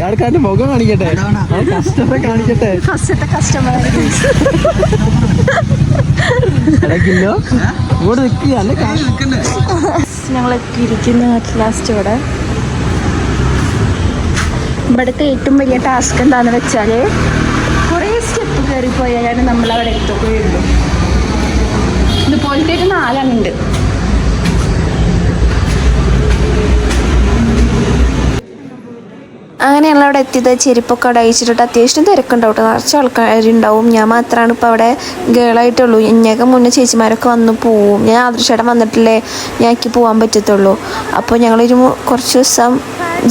ആൾക്കാരുടെ മുഖം കാണിക്കട്ടെ കസ്റ്റമറെ കാണിക്കട്ടെ കിലോ ഇവിടെ നിൽക്കുക അല്ലേ ഞങ്ങൾ എത്തിയിരിക്കുന്ന ലാസ്റ്റ് ഇവിടുത്തെ ഏറ്റവും വലിയ ടാസ്ക് എന്താണെന്ന് വെച്ചാൽ കുറേ സ്റ്റെപ്പ് കയറിപ്പോയാലാണ് നമ്മൾ അവിടെ എത്തുകയുള്ളൂ. ഇതുപോലത്തെ ഒരു 4 ഉണ്ട്. അങ്ങനെ ഞങ്ങൾ അവിടെ എത്തിയത് ചെരുപ്പൊക്കെ അവിടെ അയച്ചിട്ട് അത്യാവശ്യം തിരക്കുണ്ടാവും കേട്ടോ, നിറച്ച് ആൾക്കാരുണ്ടാവും. ഞാൻ മാത്രമാണ് ഇപ്പോൾ അവിടെ ഗേളായിട്ടുള്ളൂ. ഇന്നൊക്കെ മുന്നേ ചേച്ചിമാരൊക്കെ വന്ന് പോവും. ഞാൻ ആദർശേട്ടൻ വന്നിട്ടില്ലേ ഞങ്ങൾക്ക് പോകാൻ പറ്റത്തുള്ളൂ. അപ്പോൾ ഞങ്ങളൊരു കുറച്ച് ദിവസം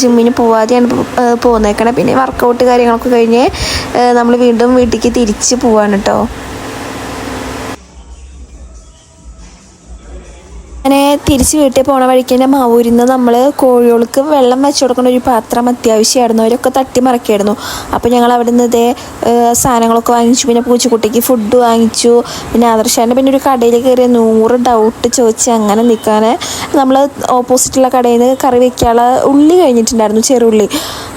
ജിമ്മിന് പോവാതെയാണ് പോകുന്നേക്കണേ. പിന്നെ വർക്കൗട്ട് കാര്യങ്ങളൊക്കെ കഴിഞ്ഞ് നമ്മൾ വീണ്ടും വീട്ടിലേക്ക് തിരിച്ച് പോവാണ് കേട്ടോ. അങ്ങനെ തിരിച്ച് വീട്ടിൽ പോണ വഴിക്ക് തന്നെ മാവൂരിൽ നിന്ന് നമ്മൾ കോഴികൾക്ക് വെള്ളം വെച്ച് കൊടുക്കുന്ന ഒരു പാത്രം അത്യാവശ്യമായിരുന്നു. അവരൊക്കെ തട്ടി മറക്കായിരുന്നു. അപ്പോൾ ഞങ്ങൾ അവിടെ നിന്ന് ഇതേ സാധനങ്ങളൊക്കെ വാങ്ങിച്ചു. പിന്നെ പൂച്ചക്കുട്ടിക്ക് ഫുഡ് വാങ്ങിച്ചു. പിന്നെ ആദർശാൻ്റെ പിന്നെ ഒരു കടയിൽ കയറിയ 100 ഡൗട്ട് ചോദിച്ച് അങ്ങനെ നിൽക്കാൻ നമ്മൾ ഓപ്പോസിറ്റുള്ള കടയിൽ നിന്ന് കറി വെക്കാനുള്ള ഉള്ളി കഴിഞ്ഞിട്ടുണ്ടായിരുന്നു, ചെറുള്ളി.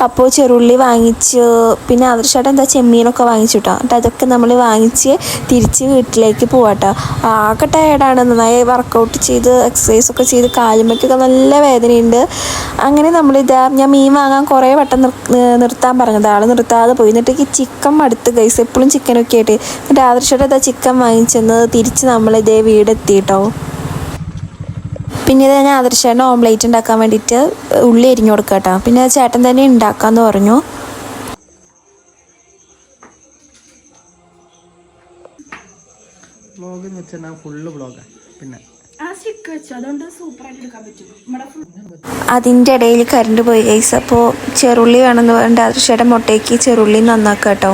അപ്പോൾ ചെറുള്ളി വാങ്ങിച്ച് പിന്നെ ആദർശായിട്ട് എന്താ ചെമ്മീനൊക്കെ വാങ്ങിച്ചു കേട്ടോ. എന്നിട്ട് അതൊക്കെ നമ്മൾ വാങ്ങിച്ച് തിരിച്ച് വീട്ടിലേക്ക് പോവാട്ടോ. ആകെ ടയർഡാണ്, നന്നായി വർക്കൗട്ട് ചെയ്ത് എക്സസൈസൊക്കെ ചെയ്ത് കാലുമയ്ക്കൊക്കെ നല്ല വേദനയുണ്ട്. അങ്ങനെ ഞാൻ മീൻ വാങ്ങാൻ കുറേ വട്ടം നിർത്താൻ പറഞ്ഞത്, ആൾ നിർത്താതെ പോയി. എന്നിട്ട് ചിക്കൻ മടുത്ത് ഗൈസ്, എപ്പോഴും ചിക്കനൊക്കെ ആയിട്ട്. എന്നിട്ട് ആദർശമായിട്ട് ചിക്കൻ വാങ്ങിച്ചെന്ന് തിരിച്ച് നമ്മളിതേ വീടെത്തി കേട്ടോ. പിന്നെ ഇത് ഞാൻ ആദർശേട്ടൻ ഓംലേറ്റ് ഉണ്ടാക്കാൻ വേണ്ടിയിട്ട് ഉള്ളി അരിഞ്ഞു കൊടുക്കുക കേട്ടോ. പിന്നെ ചേട്ടൻ തന്നെ ഉണ്ടാക്കാമെന്ന് പറഞ്ഞു. അതിൻ്റെ ഇടയിൽ കറണ്ട് പോയി ഗൈസ്. അപ്പോൾ ചെറുള്ളി വേണമെന്ന് പറഞ്ഞിട്ട് ആദർശേട്ടൻ മുട്ടയ്ക്ക് ചെറുള്ളി നന്നാക്കുക കേട്ടോ.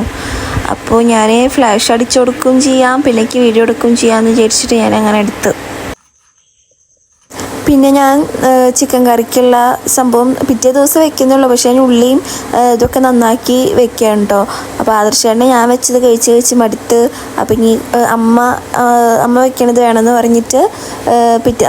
അപ്പോൾ ഞാൻ ഫ്ലാഷ് അടിച്ചു കൊടുക്കുകയും ചെയ്യാം, പിന്നെ എനിക്ക് വീഡിയോ എടുക്കുകയും ചെയ്യാമെന്ന് വിചാരിച്ചിട്ട് ഞാൻ അങ്ങനെ എടുത്ത്. പിന്നെ ഞാൻ ചിക്കൻ കറിക്കുള്ള സംഭവം പിറ്റേ ദിവസം വെക്കുന്നുള്ളൂ. പക്ഷേ ഞാൻ ഉള്ളിയും ഇതൊക്കെ നന്നാക്കി വെക്കുകയാണ് കേട്ടോ. അപ്പോൾ ആദർശേട്ടനെ ഞാൻ വെച്ചത് കഴിച്ച് മടുത്ത്. അപ്പം ഇനി അമ്മ വെക്കണത് വേണമെന്ന് പറഞ്ഞിട്ട്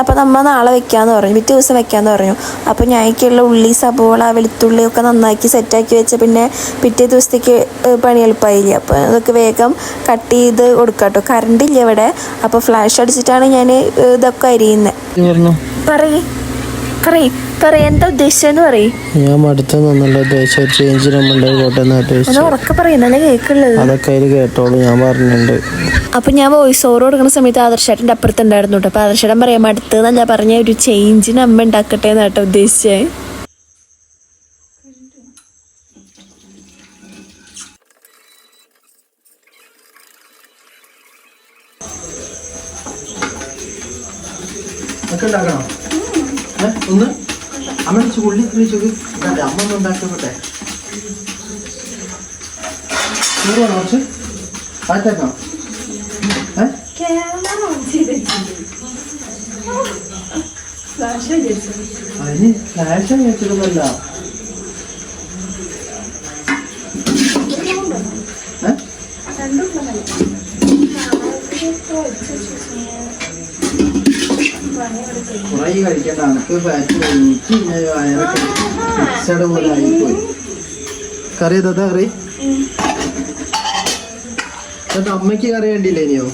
അപ്പോൾ നമ്മൾ നാളെ വെക്കാമെന്ന് പറഞ്ഞു, പിറ്റേ ദിവസം വെക്കാമെന്ന് പറഞ്ഞു. അപ്പോൾ ഞാനിക്കുള്ള ഉള്ളി, സബോള, വെളുത്തുള്ളി ഒക്കെ നന്നാക്കി സെറ്റാക്കി വെച്ച പിന്നെ പിറ്റേ ദിവസത്തേക്ക് പണി എളുപ്പമായില്ല. അപ്പോൾ അതൊക്കെ വേഗം കട്ട് ചെയ്ത് കൊടുക്കാം കേട്ടോ. കറണ്ട് ഇല്ല ഇവിടെ. അപ്പോൾ ഫ്ലാഷ് അടിച്ചിട്ടാണ് ഞാൻ ഇതൊക്കെ അരിയുന്നത്. എന്താ ഉദ്ദേശിച്ചെന്ന് പറയും. ഞാൻ മടുത്തൊന്നല്ല ഉദ്ദേശിച്ച ചേഞ്ച് ഉറക്കെ പറയുന്നല്ലേ കേൾക്കുള്ളത്. അതൊക്കെ അതിൽ കേട്ടോളൂ, ഞാൻ പറഞ്ഞിട്ടുണ്ട്. അപ്പൊ ഞാൻ വോയിസ് ഓവർ കൊടുക്കുന്ന സമയത്ത് ആദർശേട്ടൻ്റെ അപ്പുറത്തുണ്ടായിരുന്നു കേട്ടോ. അപ്പൊ ആദർശേട്ടൻ പറയാൻ മടുത്തെന്നല്ല പറഞ്ഞ, ഒരു ചേഞ്ചിന് അമ്മ ഉണ്ടാക്കട്ടെ എന്നാട്ടോ ഉദ്ദേശിച്ചേ. ഒന്ന് അമ്മ ഉള്ളി ചോക്ക് അമ്മ ഒന്ന് ഉണ്ടാക്കട്ടെ. ചൂടാണോ കുറച്ച് കാറ്റാക്കാം? അതിന് ഫ്ലാഷ് വെച്ചിട്ടൊന്നല്ല. കുറേ കഴിക്കണ്ട, എനിക്ക് ഫാറ്റ് എനിക്ക് വയറൊക്കെ മിക്സഡ് പോലെ ആയിപ്പോയി. കറി ഇതാ കറി. എന്നിട്ട് അമ്മയ്ക്ക് കറി വേണ്ടിയില്ലേ ഇനിയോ?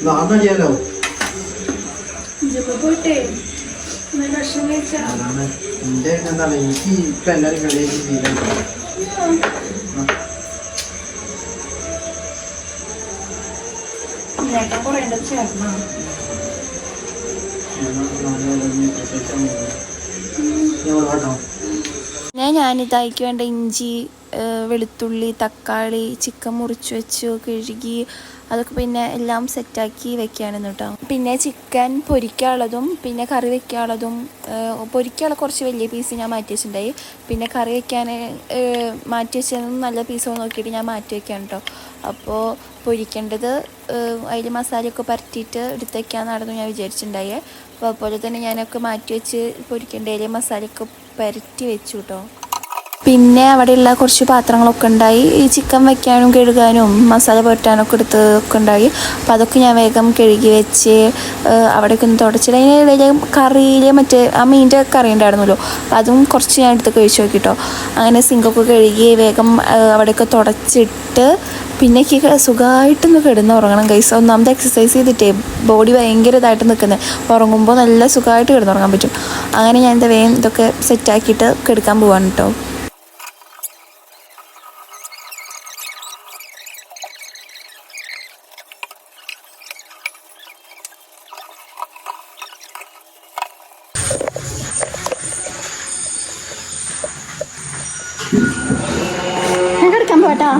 നാളെ ചെയ്യാലോ പോയിട്ടേ അതാണ് എന്റെ എന്താണ് എനിക്ക് ഇപ്പൊ എല്ലാരും കളിയാക്കി തീരാൻ ഞാനിതായിക്ക് വേണ്ട ഇഞ്ചി വെളുത്തുള്ളി തക്കാളി ചിക്കൻ മുറിച്ച് വെച്ചു കഴുകി അതൊക്കെ പിന്നെ എല്ലാം സെറ്റാക്കി വെക്കുകയാണെന്ന് കേട്ടോ. പിന്നെ ചിക്കൻ പൊരിക്കാനുള്ളതും പിന്നെ കറി വെക്കാനുള്ളതും പൊരിക്കാനുള്ള കുറച്ച് വലിയ പീസ് ഞാൻ മാറ്റി വെച്ചിട്ടുണ്ടായി. പിന്നെ കറി വെക്കാൻ മാറ്റി വെച്ചതും നല്ല പീസോ നോക്കിയിട്ട് ഞാൻ മാറ്റി വെക്കാൻ കേട്ടോ. അപ്പോൾ പൊരിക്കേണ്ടത് അതിൽ മസാലയൊക്കെ പരത്തിയിട്ട് എടുത്ത് വയ്ക്കാമെന്നായിരുന്നു ഞാൻ വിചാരിച്ചിട്ടുണ്ടായി. അപ്പോൾ അതുപോലെ തന്നെ ഞാനൊക്കെ മാറ്റി വെച്ച് പൊരിക്കേണ്ടതിൽ മസാലയൊക്കെ പരത്തി വെച്ചു കേട്ടോ. പിന്നെ അവിടെയുള്ള കുറച്ച് പാത്രങ്ങളൊക്കെ ഉണ്ടായി, ഈ ചിക്കൻ വയ്ക്കാനും കഴുകാനും മസാല പുരട്ടാനൊക്കെ എടുത്തൊക്കെ ഉണ്ടായി. അപ്പോൾ അതൊക്കെ ഞാൻ വേഗം കഴുകി വെച്ച് അവിടേക്ക് ഒന്ന് തുടച്ചിട്ട് അതിനിടയിൽ കറിയിൽ മറ്റേ ആ മീനിൻ്റെ കറി ഉണ്ടായിരുന്നല്ലോ, അപ്പോൾ അതും കുറച്ച് ഞാൻ എടുത്ത് കഴിച്ച് നോക്കിട്ടോ. അങ്ങനെ സിങ്കൊക്കെ കഴുകി വേഗം അവിടെയൊക്കെ തുടച്ചിട്ട് പിന്നെ എനിക്ക് സുഖമായിട്ടൊന്ന് കിടന്ന് ഉറങ്ങണം ഗൈസ്. ഒന്നാമത് എക്സസൈസ് ചെയ്തിട്ടേ ബോഡി ഭയങ്കര ഇതായിട്ട് നിൽക്കുന്നത്, ഉറങ്ങുമ്പോൾ നല്ല സുഖമായിട്ട് കിടന്നുറങ്ങാൻ പറ്റും. അങ്ങനെ ഞാൻ എന്താ വേഗം ഇതൊക്കെ സെറ്റാക്കിയിട്ട് കിടക്കാൻ പോവാണ് കേട്ടോ. ഞാൻ കിടക്കാൻ പോട്ടാ.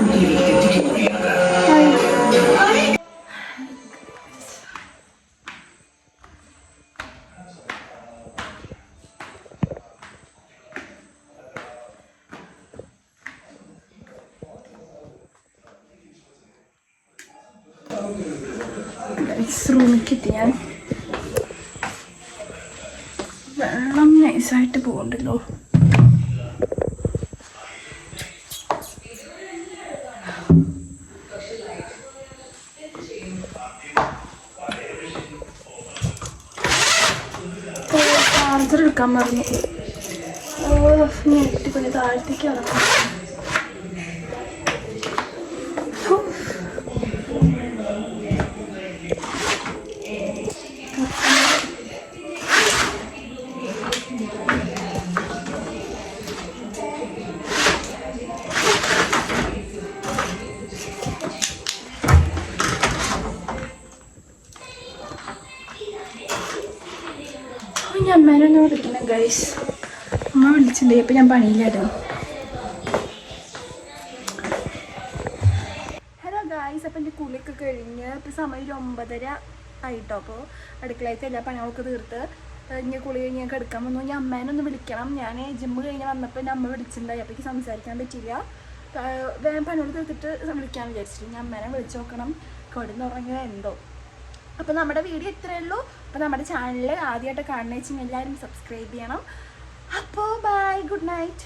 റൂമിലെത്തി ഞാൻ. വെള്ളം നൈസായിട്ട് പോകണ്ടല്ലോ. ചാർജർ എടുക്കാൻ പറഞ്ഞു. ഞെട്ടി പിന്നെ താഴത്തേക്ക് ഇറങ്ങാം. ഞാൻ അമ്മേനൊന്ന് വിളിക്കണം ഗൈസ്. അമ്മ വിളിച്ചിട്ടുണ്ടേ, ഇപ്പം ഞാൻ പണിയിലായിരുന്നു. ഹലോ ഗൈസ്, അപ്പം എൻ്റെ കുളിയൊക്കെ കഴിഞ്ഞ് ഇപ്പം സമയം 9:30 ആയിട്ടോ. അപ്പോൾ അടുക്കളയത്തെ എല്ലാ പണികളൊക്കെ തീർത്ത് ഇനി കുളി കഴിഞ്ഞ് ഞാൻ കിടക്കാൻ വന്നു. ഞാൻ അമ്മേനൊന്ന് വിളിക്കണം. ഞാൻ ജിമ്മ് കഴിഞ്ഞ് വന്നപ്പോൾ എൻ്റെ അമ്മ വിളിച്ചിട്ടുണ്ടായി, അപ്പോൾ എനിക്ക് സംസാരിക്കാൻ പറ്റില്ല. വേഗം പണികൾ തീർത്തിട്ട് വിളിക്കാമെന്ന് വിചാരിച്ചിട്ട് ഞാൻ അമ്മേനെ വിളിച്ച് നോക്കണം കിടന്നുറങ്ങിയത് എന്തോ. അപ്പോൾ നമ്മുടെ വീഡിയോ ഇത്രയേ ഉള്ളൂ. അപ്പോൾ നമ്മുടെ ചാനൽ ആദ്യമായിട്ട് കാണുന്ന വെച്ചാൽ എല്ലാവരും സബ്സ്ക്രൈബ് ചെയ്യണം. അപ്പോൾ ബൈ, ഗുഡ് നൈറ്റ്.